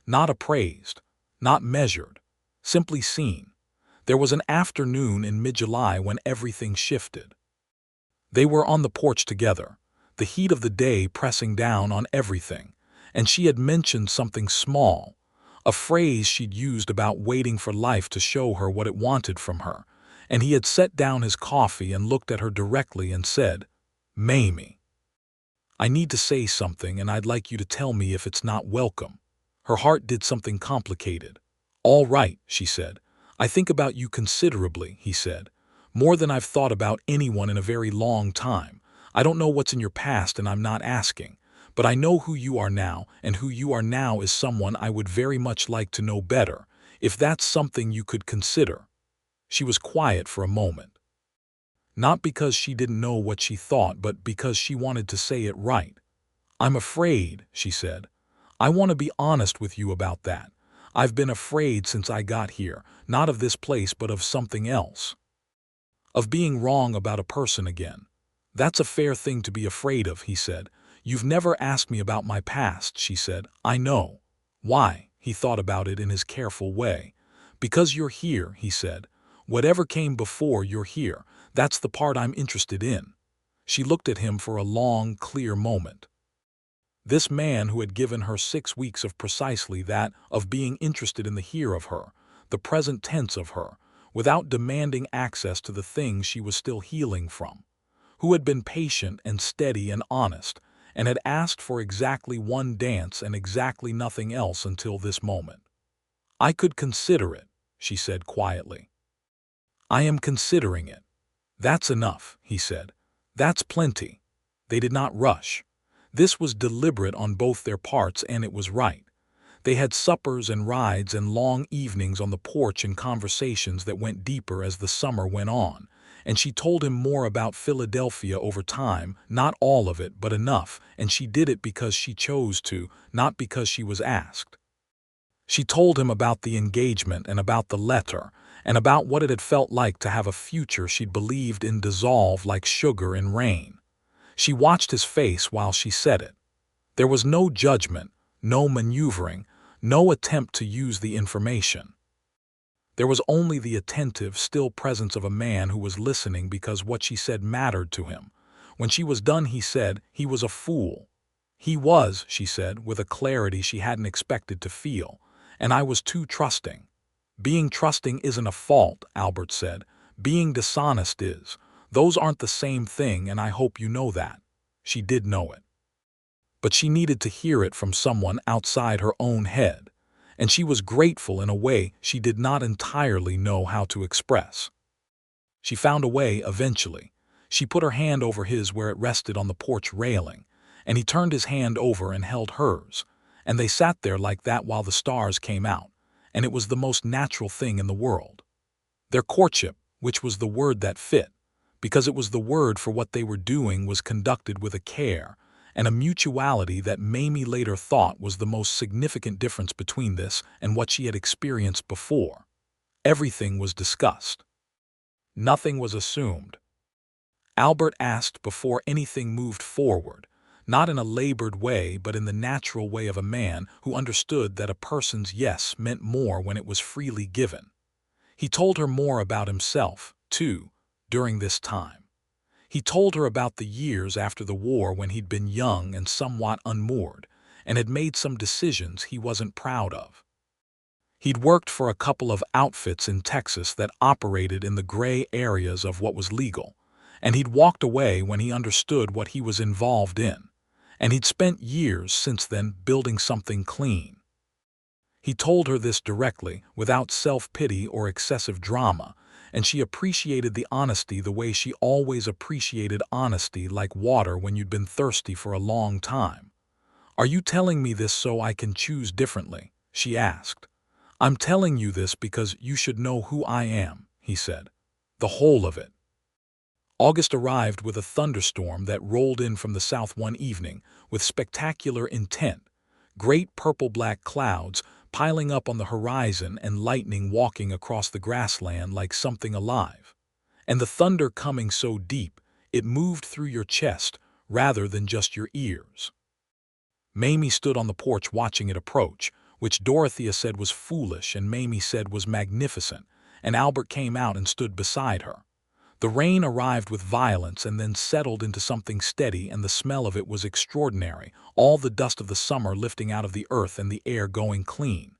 Speaker 1: Not appraised, not measured, simply seen. There was an afternoon in mid-July when everything shifted. They were on the porch together, the heat of the day pressing down on everything, and she had mentioned something small, a phrase she'd used about waiting for life to show her what it wanted from her, and he had set down his coffee and looked at her directly and said, "Mamie, I need to say something, and I'd like you to tell me if it's not welcome." Her heart did something complicated. "All right," she said. "I think about you considerably," he said. "More than I've thought about anyone in a very long time. I don't know what's in your past, and I'm not asking. But I know who you are now, and who you are now is someone I would very much like to know better, if that's something you could consider." She was quiet for a moment. Not because she didn't know what she thought, but because she wanted to say it right. "I'm afraid," she said. "I want to be honest with you about that. I've been afraid since I got here, not of this place but of something else. Of being wrong about a person again." "That's a fair thing to be afraid of," he said. "You've never asked me about my past," she said. "I know." "Why?" He thought about it in his careful way. "Because you're here," he said. "Whatever came before, you're here. That's the part I'm interested in." She looked at him for a long, clear moment. This man who had given her 6 weeks of precisely that, of being interested in the here of her, the present tense of her, without demanding access to the things she was still healing from, who had been patient and steady and honest, and had asked for exactly one dance and exactly nothing else until this moment. "I could consider it," she said quietly. "I am considering it." "That's enough," he said. "That's plenty." They did not rush. This was deliberate on both their parts, and it was right. They had suppers and rides and long evenings on the porch and conversations that went deeper as the summer went on, and she told him more about Philadelphia over time, not all of it, but enough, and she did it because she chose to, not because she was asked. She told him about the engagement and about the letter, and about what it had felt like to have a future she'd believed in dissolve like sugar in rain. She watched his face while she said it. There was no judgment, no maneuvering, no attempt to use the information. There was only the attentive, still presence of a man who was listening because what she said mattered to him, When she was done, he said, "He was a fool." "He was," she said, with a clarity she hadn't expected to feel, "and I was too trusting." "Being trusting isn't a fault," Albert said. "Being dishonest is. Those aren't the same thing, and I hope you know that." She did know it. But she needed to hear it from someone outside her own head, and she was grateful in a way she did not entirely know how to express. She found a way eventually. She put her hand over his where it rested on the porch railing, and he turned his hand over and held hers, and they sat there like that while the stars came out, and it was the most natural thing in the world. Their courtship, which was the word that fit, because it was the word for what they were doing, was conducted with a care and a mutuality that Mamie later thought was the most significant difference between this and what she had experienced before. Everything was discussed. Nothing was assumed. Albert asked before anything moved forward, not in a labored way but in the natural way of a man who understood that a person's yes meant more when it was freely given. He told her more about himself, too, during this time. He told her about the years after the war when he'd been young and somewhat unmoored, and had made some decisions he wasn't proud of. He'd worked for a couple of outfits in Texas that operated in the gray areas of what was legal, and he'd walked away when he understood what he was involved in, and he'd spent years since then building something clean. He told her this directly, without self-pity or excessive drama, and she appreciated the honesty the way she always appreciated honesty, like water when you'd been thirsty for a long time. "Are you telling me this so I can choose differently?" she asked. "I'm telling you this because you should know who I am," he said. "The whole of it." August arrived with a thunderstorm that rolled in from the south one evening with spectacular intent, great purple-black clouds piling up on the horizon and lightning walking across the grassland like something alive. And the thunder coming so deep, it moved through your chest rather than just your ears. Mamie stood on the porch watching it approach, which Dorothea said was foolish and Mamie said was magnificent, and Albert came out and stood beside her. The rain arrived with violence and then settled into something steady, and the smell of it was extraordinary, all the dust of the summer lifting out of the earth and the air going clean.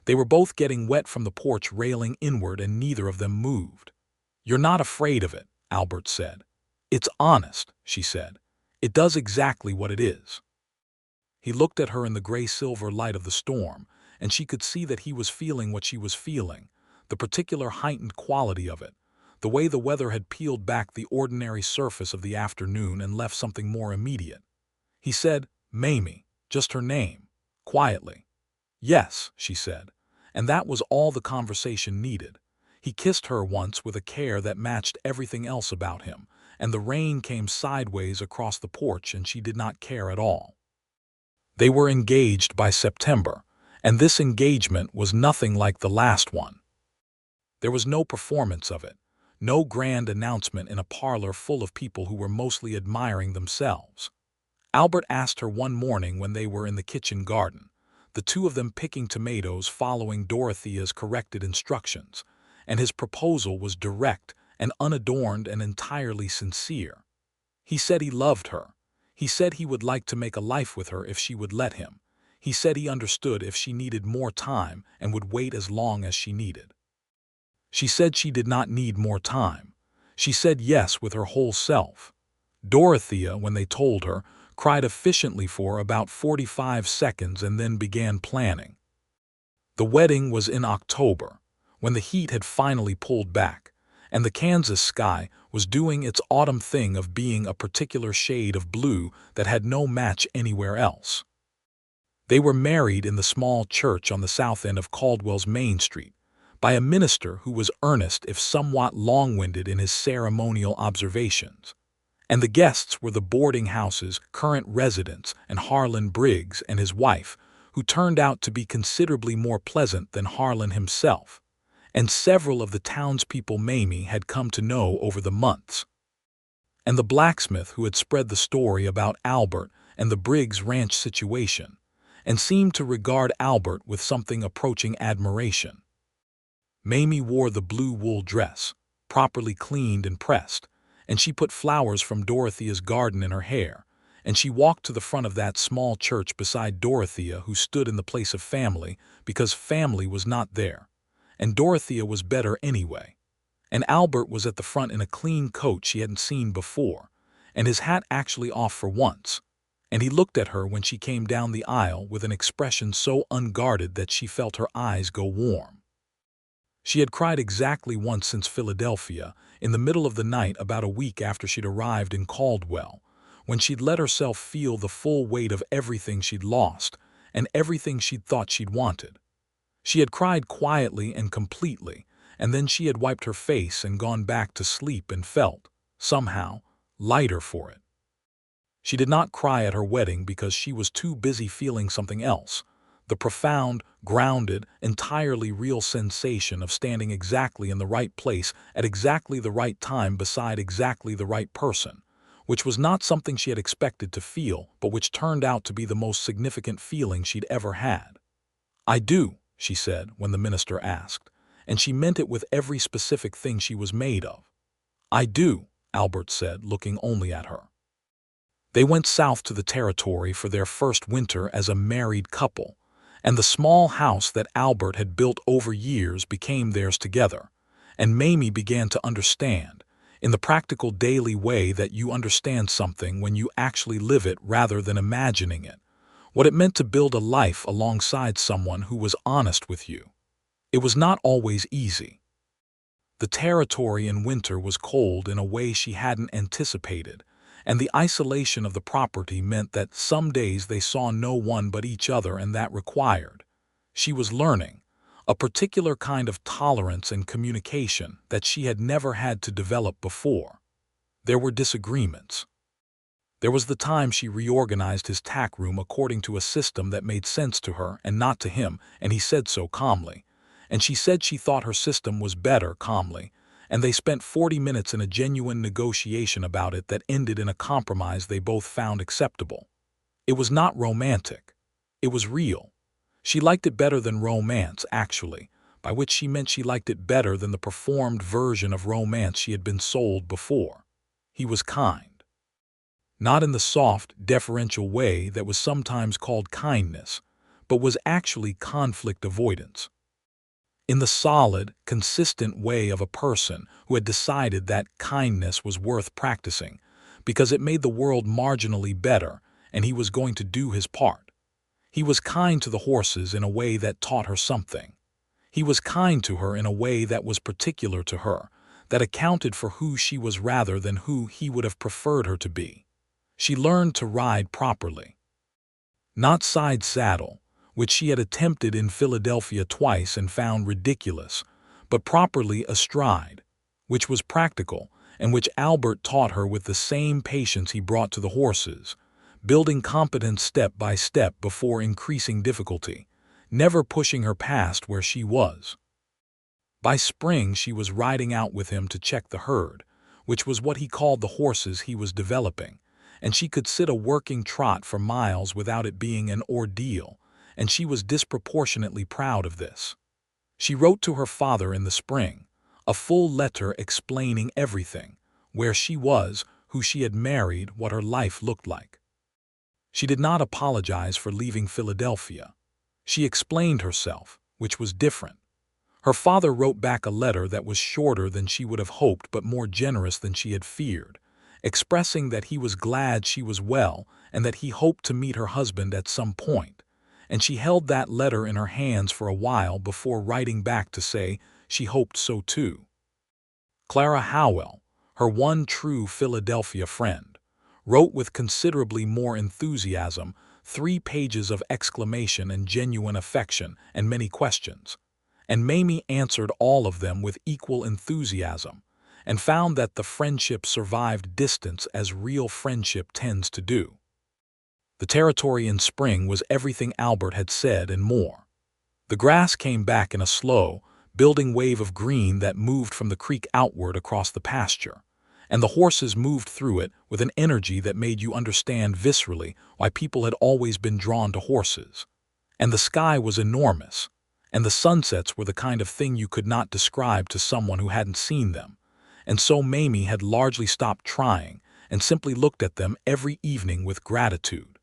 Speaker 1: They were both getting wet from the porch railing inward, and neither of them moved. "You're not afraid of it," Albert said. "It's honest," she said. "It does exactly what it is." He looked at her in the gray-silver light of the storm, and she could see that he was feeling what she was feeling, the particular heightened quality of it, the way the weather had peeled back the ordinary surface of the afternoon and left something more immediate. He said, "Mamie," just her name, quietly. "Yes," she said, and that was all the conversation needed. He kissed her once with a care that matched everything else about him, and the rain came sideways across the porch and she did not care at all. They were engaged by September, and this engagement was nothing like the last one. There was no performance of it. No grand announcement in a parlor full of people who were mostly admiring themselves. Albert asked her one morning when they were in the kitchen garden, the two of them picking tomatoes following Dorothea's corrected instructions, and his proposal was direct and unadorned and entirely sincere. He said he loved her. He said he would like to make a life with her if she would let him. He said he understood if she needed more time and would wait as long as she needed. She said she did not need more time. She said yes with her whole self. Dorothea, when they told her, cried efficiently for about 45 seconds and then began planning. The wedding was in October, when the heat had finally pulled back, and the Kansas sky was doing its autumn thing of being a particular shade of blue that had no match anywhere else. They were married in the small church on the south end of Caldwell's Main Street, by a minister who was earnest if somewhat long-winded in his ceremonial observations. And the guests were the boarding house's current residents and Harlan Briggs and his wife, who turned out to be considerably more pleasant than Harlan himself, and several of the townspeople Mamie had come to know over the months. And the blacksmith who had spread the story about Albert and the Briggs ranch situation, and seemed to regard Albert with something approaching admiration. Mamie wore the blue wool dress, properly cleaned and pressed, and she put flowers from Dorothea's garden in her hair, and she walked to the front of that small church beside Dorothea, who stood in the place of family because family was not there, and Dorothea was better anyway. And Albert was at the front in a clean coat she hadn't seen before, and his hat actually off for once, and he looked at her when she came down the aisle with an expression so unguarded that she felt her eyes go warm. She had cried exactly once since Philadelphia, in the middle of the night about a week after she'd arrived in Caldwell, when she'd let herself feel the full weight of everything she'd lost and everything she'd thought she'd wanted. She had cried quietly and completely, and then she had wiped her face and gone back to sleep and felt, somehow, lighter for it. She did not cry at her wedding because she was too busy feeling something else, the profound, grounded, entirely real sensation of standing exactly in the right place at exactly the right time beside exactly the right person, which was not something she had expected to feel, but which turned out to be the most significant feeling she'd ever had. "I do," she said when the minister asked, and she meant it with every specific thing she was made of. "I do," Albert said, looking only at her. They went south to the territory for their first winter as a married couple, and the small house that Albert had built over years became theirs together, and Mamie began to understand, in the practical daily way that you understand something when you actually live it rather than imagining it, what it meant to build a life alongside someone who was honest with you. It was not always easy. The territory in winter was cold in a way she hadn't anticipated, and the isolation of the property meant that some days they saw no one but each other, and that required, she was learning, a particular kind of tolerance and communication that she had never had to develop before. There were disagreements. There was the time she reorganized his tack room according to a system that made sense to her and not to him, and he said so calmly, and she said she thought her system was better calmly, and they spent 40 minutes in a genuine negotiation about it that ended in a compromise they both found acceptable. It was not romantic. It was real. She liked it better than romance, actually, by which she meant she liked it better than the performed version of romance she had been sold before. He was kind. Not in the soft, deferential way that was sometimes called kindness, but was actually conflict avoidance. In the solid, consistent way of a person who had decided that kindness was worth practicing because it made the world marginally better, and he was going to do his part. He was kind to the horses in a way that taught her something. He was kind to her in a way that was particular to her, that accounted for who she was rather than who he would have preferred her to be. She learned to ride properly. Not side saddle, which she had attempted in Philadelphia twice and found ridiculous, but properly astride, which was practical, and which Albert taught her with the same patience he brought to the horses, building competence step by step before increasing difficulty, never pushing her past where she was. By spring she was riding out with him to check the herd, which was what he called the horses he was developing, and she could sit a working trot for miles without it being an ordeal, and she was disproportionately proud of this. She wrote to her father in the spring, a full letter explaining everything, where she was, who she had married, what her life looked like. She did not apologize for leaving Philadelphia. She explained herself, which was different. Her father wrote back a letter that was shorter than she would have hoped but more generous than she had feared, expressing that he was glad she was well and that he hoped to meet her husband at some point, and she held that letter in her hands for a while before writing back to say she hoped so too. Clara Howell, her one true Philadelphia friend, wrote with considerably more enthusiasm, 3 pages of exclamation and genuine affection and many questions, and Mamie answered all of them with equal enthusiasm, and found that the friendship survived distance as real friendship tends to do. The territory in spring was everything Albert had said and more. The grass came back in a slow, building wave of green that moved from the creek outward across the pasture, and the horses moved through it with an energy that made you understand viscerally why people had always been drawn to horses. And the sky was enormous, and the sunsets were the kind of thing you could not describe to someone who hadn't seen them, and so Mamie had largely stopped trying and simply looked at them every evening with gratitude.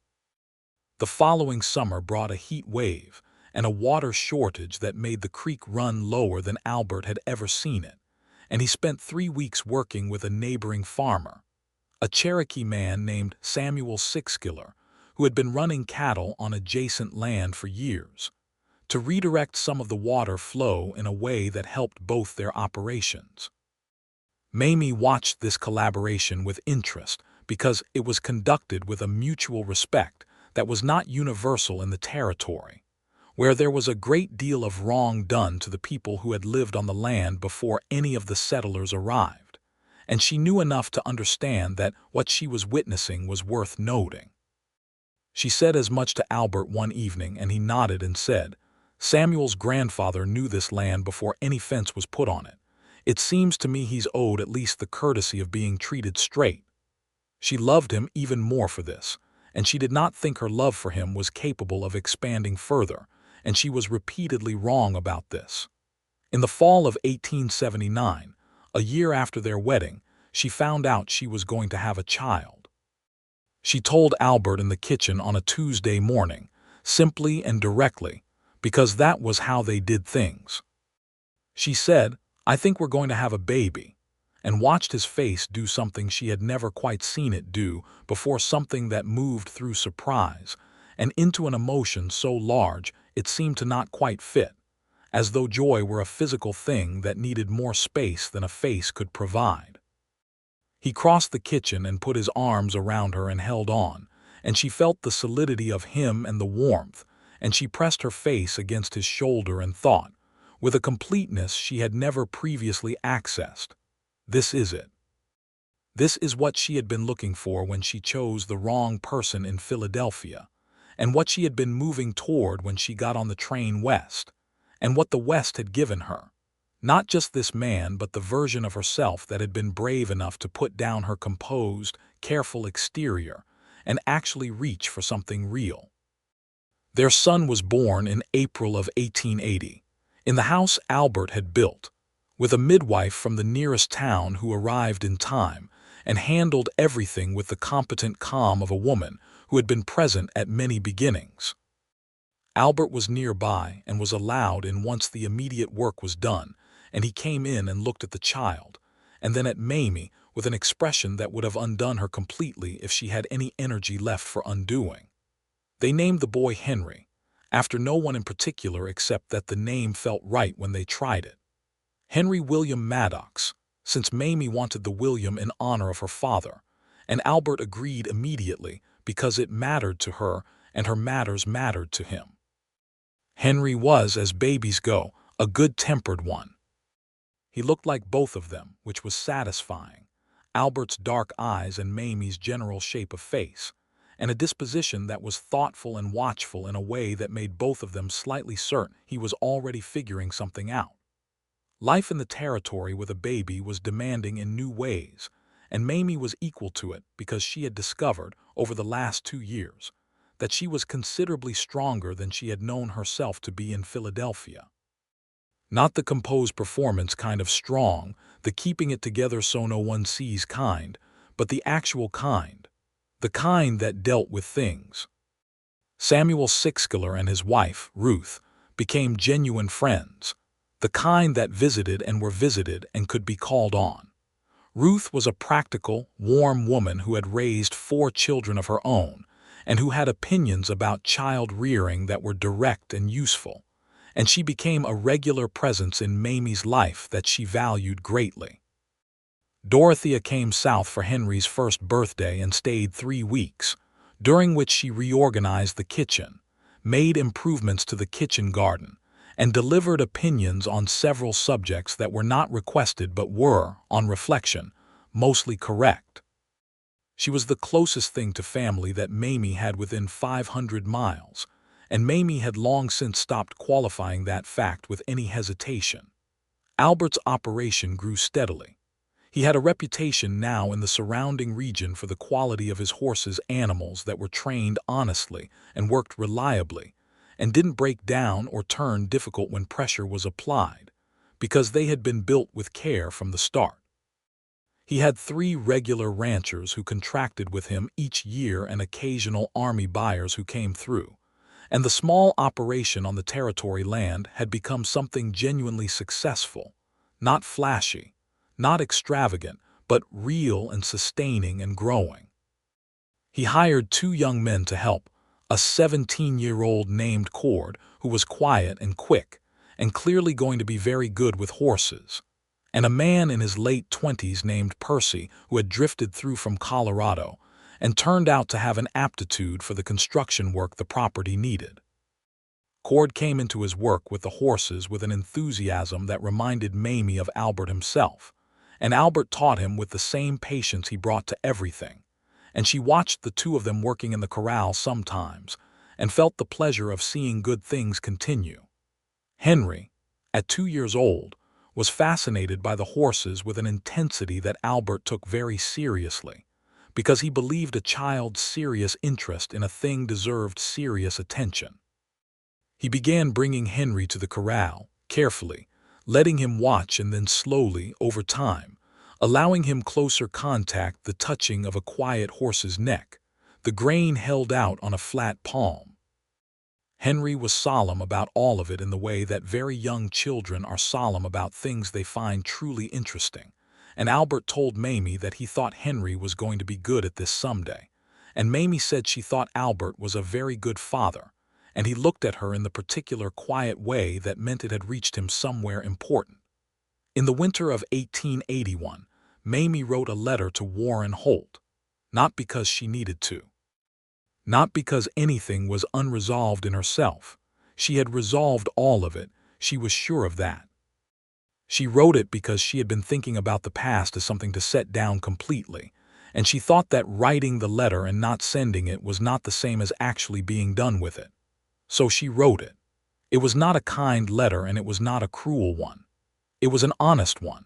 Speaker 1: The following summer brought a heat wave and a water shortage that made the creek run lower than Albert had ever seen it, and he spent 3 weeks working with a neighboring farmer, a Cherokee man named Samuel Sixskiller, who had been running cattle on adjacent land for years, to redirect some of the water flow in a way that helped both their operations. Mamie watched this collaboration with interest because it was conducted with a mutual respect that was not universal in the territory, where there was a great deal of wrong done to the people who had lived on the land before any of the settlers arrived, and she knew enough to understand that what she was witnessing was worth noting. She said as much to Albert one evening, and he nodded and said, "Samuel's grandfather knew this land before any fence was put on it. It seems to me he's owed at least the courtesy of being treated straight." She loved him even more for this, and she did not think her love for him was capable of expanding further, and she was repeatedly wrong about this. In the fall of 1879, a year after their wedding, she found out she was going to have a child. She told Albert in the kitchen on a Tuesday morning, simply and directly, because that was how they did things. She said, "I think we're going to have a baby," and watched his face do something she had never quite seen it do before, something that moved through surprise and into an emotion so large it seemed to not quite fit, as though joy were a physical thing that needed more space than a face could provide. He crossed the kitchen and put his arms around her and held on, and she felt the solidity of him and the warmth, and she pressed her face against his shoulder and thought, with a completeness she had never previously accessed, "This is it." This is what she had been looking for when she chose the wrong person in Philadelphia, and what she had been moving toward when she got on the train west, and what the West had given her. Not just this man, but the version of herself that had been brave enough to put down her composed, careful exterior and actually reach for something real. Their son was born in April of 1880, in the house Albert had built, with a midwife from the nearest town who arrived in time and handled everything with the competent calm of a woman who had been present at many beginnings. Albert was nearby and was allowed in once the immediate work was done, and he came in and looked at the child, and then at Mamie with an expression that would have undone her completely if she had any energy left for undoing. They named the boy Henry, after no one in particular except that the name felt right when they tried it. Henry William Maddox, since Mamie wanted the William in honor of her father, and Albert agreed immediately because it mattered to her and her matters mattered to him. Henry was, as babies go, a good-tempered one. He looked like both of them, which was satisfying, Albert's dark eyes and Mamie's general shape of face, and a disposition that was thoughtful and watchful in a way that made both of them slightly certain he was already figuring something out. Life in the territory with a baby was demanding in new ways, and Mamie was equal to it because she had discovered, over the last 2 years, that she was considerably stronger than she had known herself to be in Philadelphia. Not the composed performance kind of strong, the keeping it together so no one sees kind, but the actual kind, the kind that dealt with things. Samuel Sixskiller and his wife, Ruth, became genuine friends, the kind that visited and were visited and could be called on. Ruth was a practical, warm woman who had raised 4 children of her own and who had opinions about child rearing that were direct and useful, and she became a regular presence in Mamie's life that she valued greatly. Dorothea came south for Henry's first birthday and stayed 3 weeks, during which she reorganized the kitchen, made improvements to the kitchen garden, and delivered opinions on several subjects that were not requested but were, on reflection, mostly correct. She was the closest thing to family that Mamie had within 500 miles, and Mamie had long since stopped qualifying that fact with any hesitation. Albert's operation grew steadily. He had a reputation now in the surrounding region for the quality of his horses' animals that were trained honestly and worked reliably, and didn't break down or turn difficult when pressure was applied, because they had been built with care from the start. He had 3 regular ranchers who contracted with him each year and occasional army buyers who came through, and the small operation on the territory land had become something genuinely successful, not flashy, not extravagant, but real and sustaining and growing. He hired 2 young men to help, a 17-year-old named Cord, who was quiet and quick, and clearly going to be very good with horses, and a man in his late 20s named Percy, who had drifted through from Colorado and turned out to have an aptitude for the construction work the property needed. Cord came into his work with the horses with an enthusiasm that reminded Mamie of Albert himself, and Albert taught him with the same patience he brought to everything, and she watched the 2 of them working in the corral sometimes and felt the pleasure of seeing good things continue. Henry, at 2 years old, was fascinated by the horses with an intensity that Albert took very seriously, because he believed a child's serious interest in a thing deserved serious attention. He began bringing Henry to the corral, carefully, letting him watch and then slowly, over time, allowing him closer contact, the touching of a quiet horse's neck, the grain held out on a flat palm. Henry was solemn about all of it in the way that very young children are solemn about things they find truly interesting, and Albert told Mamie that he thought Henry was going to be good at this someday, and Mamie said she thought Albert was a very good father, and he looked at her in the particular quiet way that meant it had reached him somewhere important. In the winter of 1881, Mamie wrote a letter to Warren Holt, not because she needed to. Not because anything was unresolved in herself. She had resolved all of it, she was sure of that. She wrote it because she had been thinking about the past as something to set down completely, and she thought that writing the letter and not sending it was not the same as actually being done with it. So she wrote it. It was not a kind letter and it was not a cruel one. It was an honest one.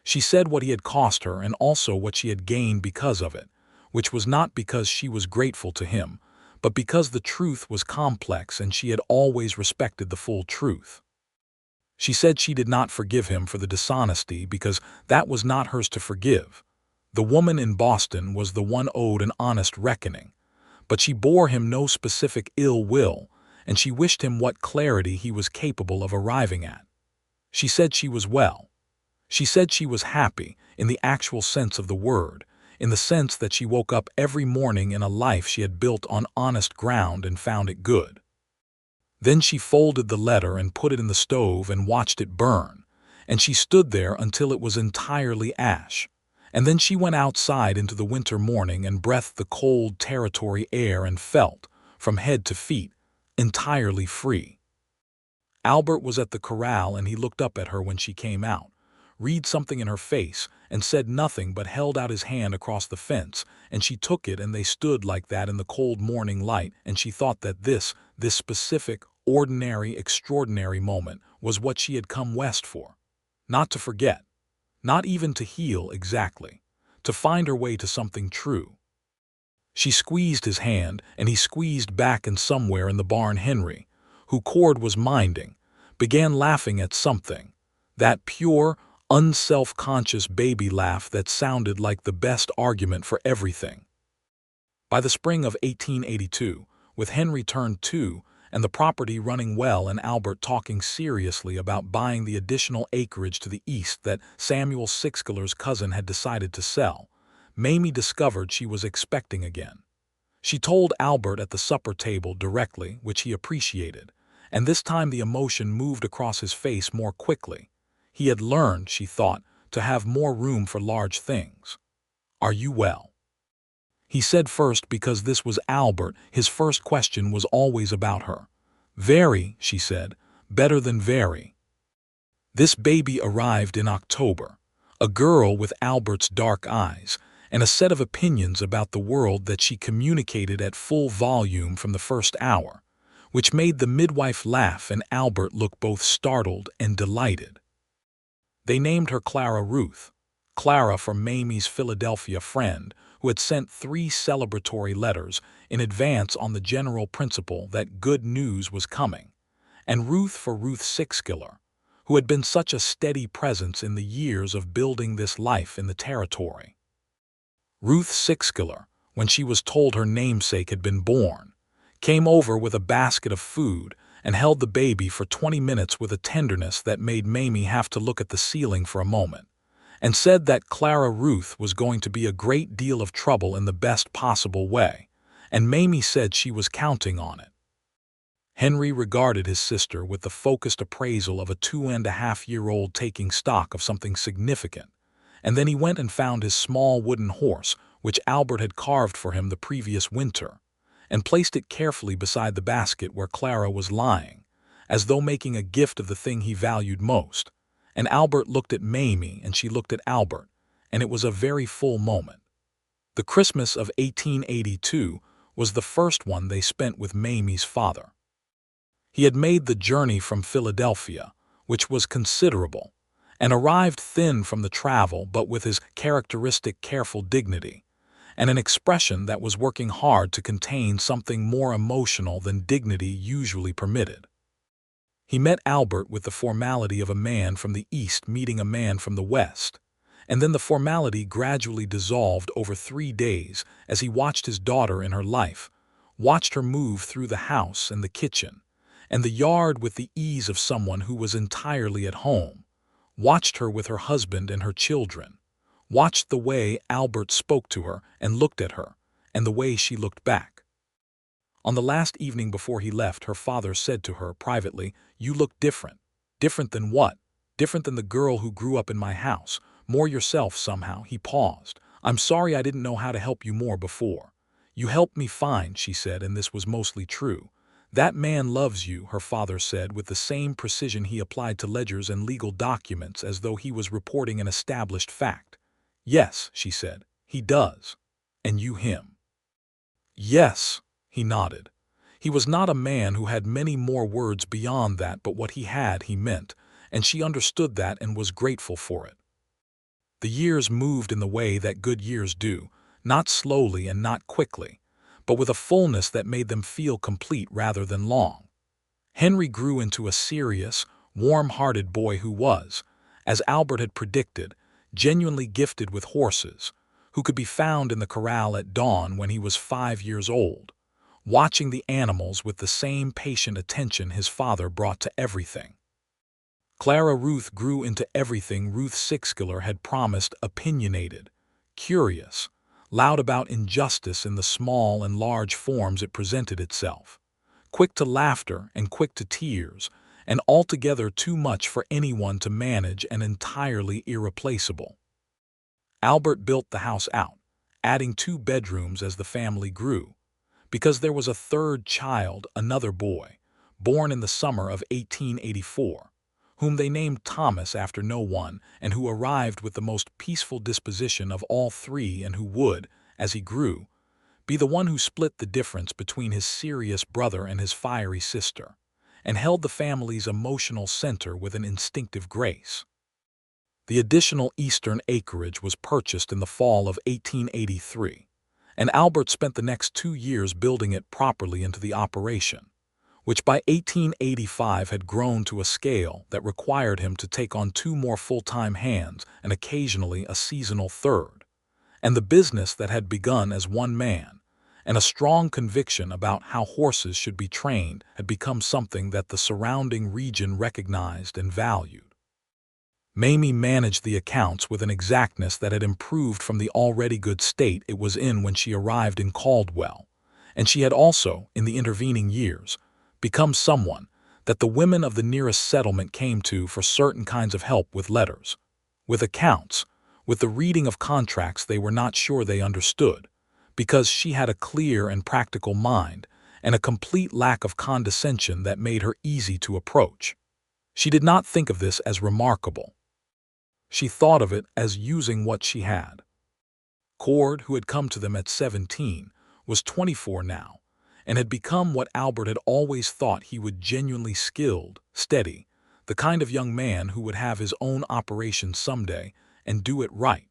Speaker 1: She said what he had cost her and also what she had gained because of it, which was not because she was grateful to him, but because the truth was complex and she had always respected the full truth. She said she did not forgive him for the dishonesty because that was not hers to forgive. The woman in Boston was the one owed an honest reckoning, but she bore him no specific ill will, and she wished him what clarity he was capable of arriving at. She said she was well. She said she was happy, in the actual sense of the word, in the sense that she woke up every morning in a life she had built on honest ground and found it good. Then she folded the letter and put it in the stove and watched it burn, and she stood there until it was entirely ash, and then she went outside into the winter morning and breathed the cold territory air and felt, from head to feet, entirely free. Albert was at the corral and he looked up at her when she came out, read something in her face, and said nothing but held out his hand across the fence, and she took it and they stood like that in the cold morning light, and she thought that this specific, ordinary, extraordinary moment was what she had come west for. Not to forget, not even to heal exactly, to find her way to something true. She squeezed his hand, and he squeezed back, and somewhere in the barn Henry, who Cord was minding, began laughing at something, that pure, unself-conscious baby laugh that sounded like the best argument for everything. By the spring of 1882, with Henry turned 2 and the property running well and Albert talking seriously about buying the additional acreage to the east that Samuel Sixkeler's cousin had decided to sell, Mamie discovered she was expecting again. She told Albert at the supper table directly, which he appreciated, and this time the emotion moved across his face more quickly. He had learned, she thought, to have more room for large things. "Are you well?" He said first because this was Albert, his first question was always about her. "Very," she said, "better than very." This baby arrived in October, a girl with Albert's dark eyes, and a set of opinions about the world that she communicated at full volume from the first hour, which made the midwife laugh and Albert look both startled and delighted. They named her Clara Ruth, Clara for Mamie's Philadelphia friend, who had sent 3 celebratory letters in advance on the general principle that good news was coming, and Ruth for Ruth Sixkeler, who had been such a steady presence in the years of building this life in the territory. Ruth Sixkiller, when she was told her namesake had been born, came over with a basket of food and held the baby for 20 minutes with a tenderness that made Mamie have to look at the ceiling for a moment, and said that Clara Ruth was going to be a great deal of trouble in the best possible way, and Mamie said she was counting on it. Henry regarded his sister with the focused appraisal of a 2.5-year-old taking stock of something significant, and then he went and found his small wooden horse, which Albert had carved for him the previous winter, and placed it carefully beside the basket where Clara was lying, as though making a gift of the thing he valued most. And Albert looked at Mamie and she looked at Albert, and it was a very full moment. The Christmas of 1882 was the first one they spent with Mamie's father. He had made the journey from Philadelphia, which was considerable, and arrived thin from the travel but with his characteristic careful dignity, and an expression that was working hard to contain something more emotional than dignity usually permitted. He met Albert with the formality of a man from the East meeting a man from the West, and then the formality gradually dissolved over 3 days as he watched his daughter in her life, watched her move through the house and the kitchen, and the yard with the ease of someone who was entirely at home, watched her with her husband and her children, watched the way Albert spoke to her and looked at her, and the way she looked back. On the last evening before he left, her father said to her privately, "You look different." "Different than what?" "Different than the girl who grew up in my house. More yourself somehow." He paused. "I'm sorry I didn't know how to help you more before." "You helped me fine," she said, and this was mostly true. "That man loves you," her father said with the same precision he applied to ledgers and legal documents as though he was reporting an established fact. "Yes," she said, "he does." "And you him?" "Yes," he nodded. He was not a man who had many more words beyond that, but what he had he meant, and she understood that and was grateful for it. The years moved in the way that good years do, not slowly and not quickly, but with a fullness that made them feel complete rather than long. Henry grew into a serious, warm-hearted boy who was, as Albert had predicted, genuinely gifted with horses, who could be found in the corral at dawn when he was 5 years old, watching the animals with the same patient attention his father brought to everything. Clara Ruth grew into everything Ruth Sixkiller had promised: opinionated, curious, loud about injustice in the small and large forms it presented itself, quick to laughter and quick to tears, and altogether too much for anyone to manage and entirely irreplaceable. Albert built the house out, adding 2 bedrooms as the family grew, because there was a third child, another boy, born in the summer of 1884, whom they named Thomas after no one, and who arrived with the most peaceful disposition of all 3, and who would, as he grew, be the one who split the difference between his serious brother and his fiery sister, and held the family's emotional center with an instinctive grace. The additional eastern acreage was purchased in the fall of 1883, and Albert spent the next 2 years building it properly into the operation, which by 1885 had grown to a scale that required him to take on 2 more full-time hands and occasionally a seasonal third, and the business that had begun as one man, and a strong conviction about how horses should be trained, had become something that the surrounding region recognized and valued. Mamie managed the accounts with an exactness that had improved from the already good state it was in when she arrived in Caldwell, and she had also, in the intervening years, become someone that the women of the nearest settlement came to for certain kinds of help with letters, with accounts, with the reading of contracts they were not sure they understood, because she had a clear and practical mind and a complete lack of condescension that made her easy to approach. She did not think of this as remarkable. She thought of it as using what she had. Cord, who had come to them at 17, was 24 now, and had become what Albert had always thought he would: genuinely skilled, steady, the kind of young man who would have his own operation someday and do it right.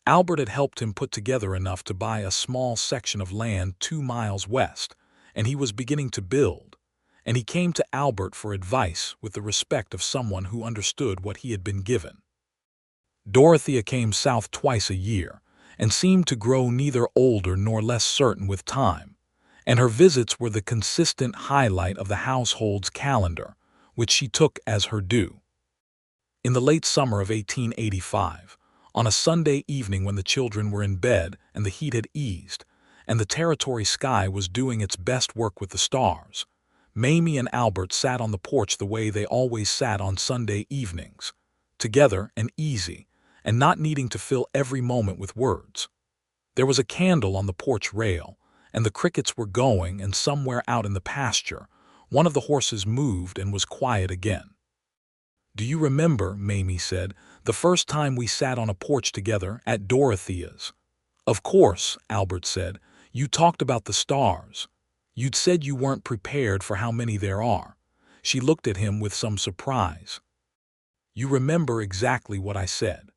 Speaker 1: Albert had helped him put together enough to buy a small section of land 2 miles west, and he was beginning to build, and he came to Albert for advice with the respect of someone who understood what he had been given. Dorothea came south twice a year, and seemed to grow neither older nor less certain with time, and her visits were the consistent highlight of the household's calendar, which she took as her due. In the late summer of 1885, on a Sunday evening when the children were in bed and the heat had eased, and the territory sky was doing its best work with the stars, Mamie and Albert sat on the porch the way they always sat on Sunday evenings, together and easy, and not needing to fill every moment with words. There was a candle on the porch rail, and the crickets were going, and somewhere out in the pasture, one of the horses moved and was quiet again. "Do you remember," Mamie said, "the first time we sat on a porch together at Dorothea's?" "Of course," Albert said. "You talked about the stars. You'd said you weren't prepared for how many there are." She looked at him with some surprise. "You remember exactly what I said."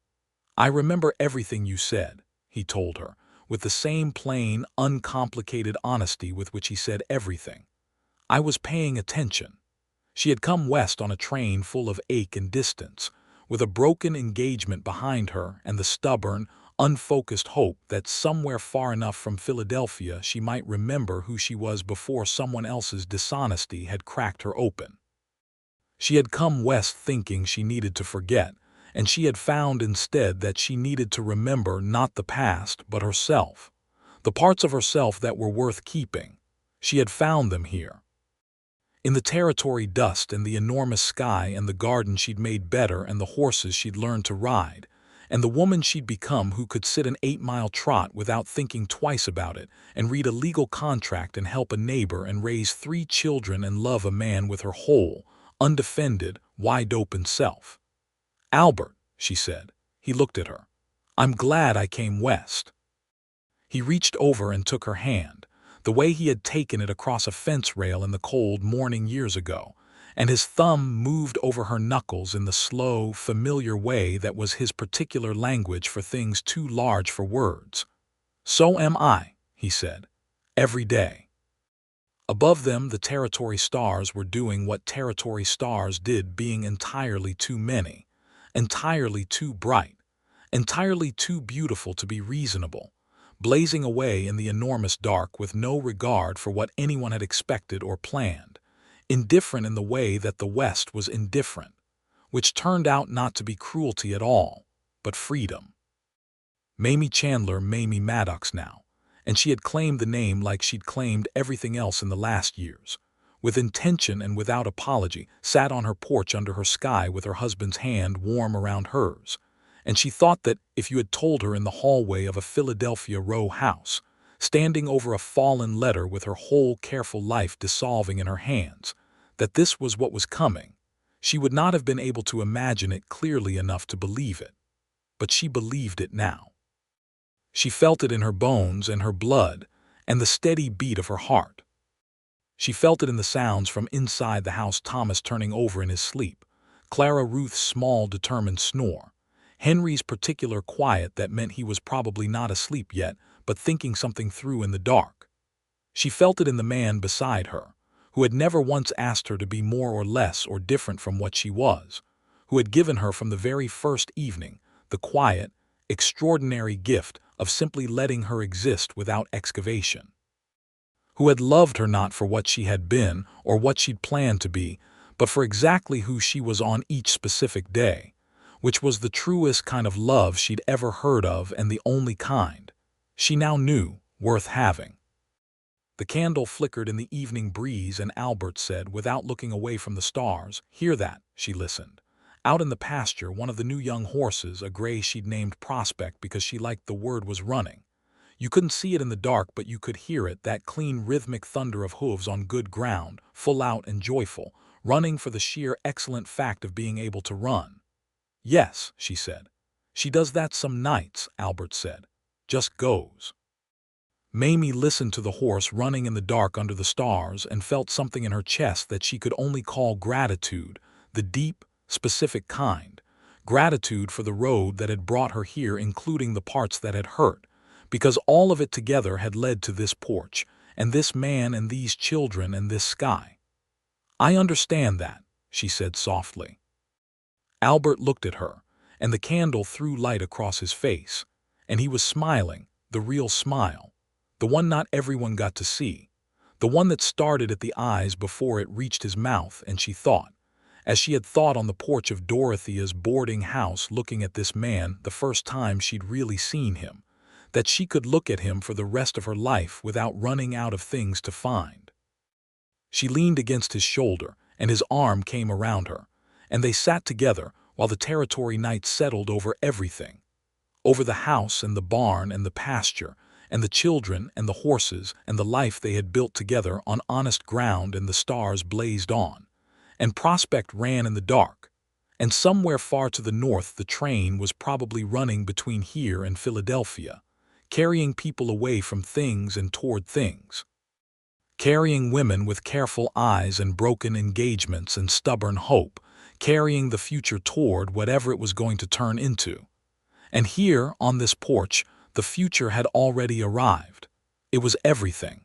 Speaker 1: "I remember everything you said," he told her, with the same plain, uncomplicated honesty with which he said everything. "I was paying attention." She had come west on a train full of ache and distance, with a broken engagement behind her and the stubborn, unfocused hope that somewhere far enough from Philadelphia she might remember who she was before someone else's dishonesty had cracked her open. She had come west thinking she needed to forget, and she had found instead that she needed to remember not the past but herself, the parts of herself that were worth keeping. She had found them here. In the territory dust and the enormous sky and the garden she'd made better and the horses she'd learned to ride, and the woman she'd become who could sit an 8-mile trot without thinking twice about it and read a legal contract and help a neighbor and raise 3 children and love a man with her whole, undefended, wide-open self. "Albert," she said. He looked at her. "I'm glad I came west." He reached over and took her hand, the way he had taken it across a fence rail in the cold morning years ago, and his thumb moved over her knuckles in the slow, familiar way that was his particular language for things too large for words. "So am I," he said. "Every day." Above them, the territory stars were doing what territory stars did, being entirely too many, entirely too bright, entirely too beautiful to be reasonable, blazing away in the enormous dark with no regard for what anyone had expected or planned, indifferent in the way that the West was indifferent, which turned out not to be cruelty at all, but freedom. Mamie Chandler, Mamie Maddox now, and she had claimed the name like she'd claimed everything else in the last years, with intention and without apology, sat on her porch under her sky with her husband's hand warm around hers, and she thought that if you had told her in the hallway of a Philadelphia row house, standing over a fallen letter with her whole careful life dissolving in her hands, that this was what was coming, she would not have been able to imagine it clearly enough to believe it. But she believed it now. She felt it in her bones and her blood and the steady beat of her heart. She felt it in the sounds from inside the house: Thomas turning over in his sleep, Clara Ruth's small determined snore, Henry's particular quiet that meant he was probably not asleep yet but thinking something through in the dark. She felt it in the man beside her, who had never once asked her to be more or less or different from what she was, who had given her from the very first evening the quiet, extraordinary gift of simply letting her exist without excavation, who had loved her not for what she had been or what she'd planned to be, but for exactly who she was on each specific day, which was the truest kind of love she'd ever heard of and the only kind, she now knew, worth having. The candle flickered in the evening breeze, and Albert said, without looking away from the stars, "Hear that?" She listened. Out in the pasture, one of the new young horses, a gray she'd named Prospect because she liked the word, was running. You couldn't see it in the dark, but you could hear it, that clean rhythmic thunder of hooves on good ground, full out and joyful, running for the sheer excellent fact of being able to run. "Yes," she said. "She does that some nights," Albert said. "Just goes." Mamie listened to the horse running in the dark under the stars and felt something in her chest that she could only call gratitude, the deep, specific kind, gratitude for the road that had brought her here, including the parts that had hurt, because all of it together had led to this porch, and this man and these children and this sky. "I understand that," she said softly. Albert looked at her, and the candle threw light across his face, and he was smiling, the real smile, the one not everyone got to see, the one that started at the eyes before it reached his mouth. And she thought, as she had thought on the porch of Dorothea's boarding house looking at this man the first time she'd really seen him, that she could look at him for the rest of her life without running out of things to find. She leaned against his shoulder, and his arm came around her, and they sat together while the territory night settled over everything, over the house and the barn and the pasture, and the children and the horses and the life they had built together on honest ground. And the stars blazed on, and Prospect ran in the dark, and somewhere far to the north the train was probably running between here and Philadelphia, carrying people away from things and toward things, carrying women with careful eyes and broken engagements and stubborn hope, carrying the future toward whatever it was going to turn into. And here, on this porch, the future had already arrived. It was everything.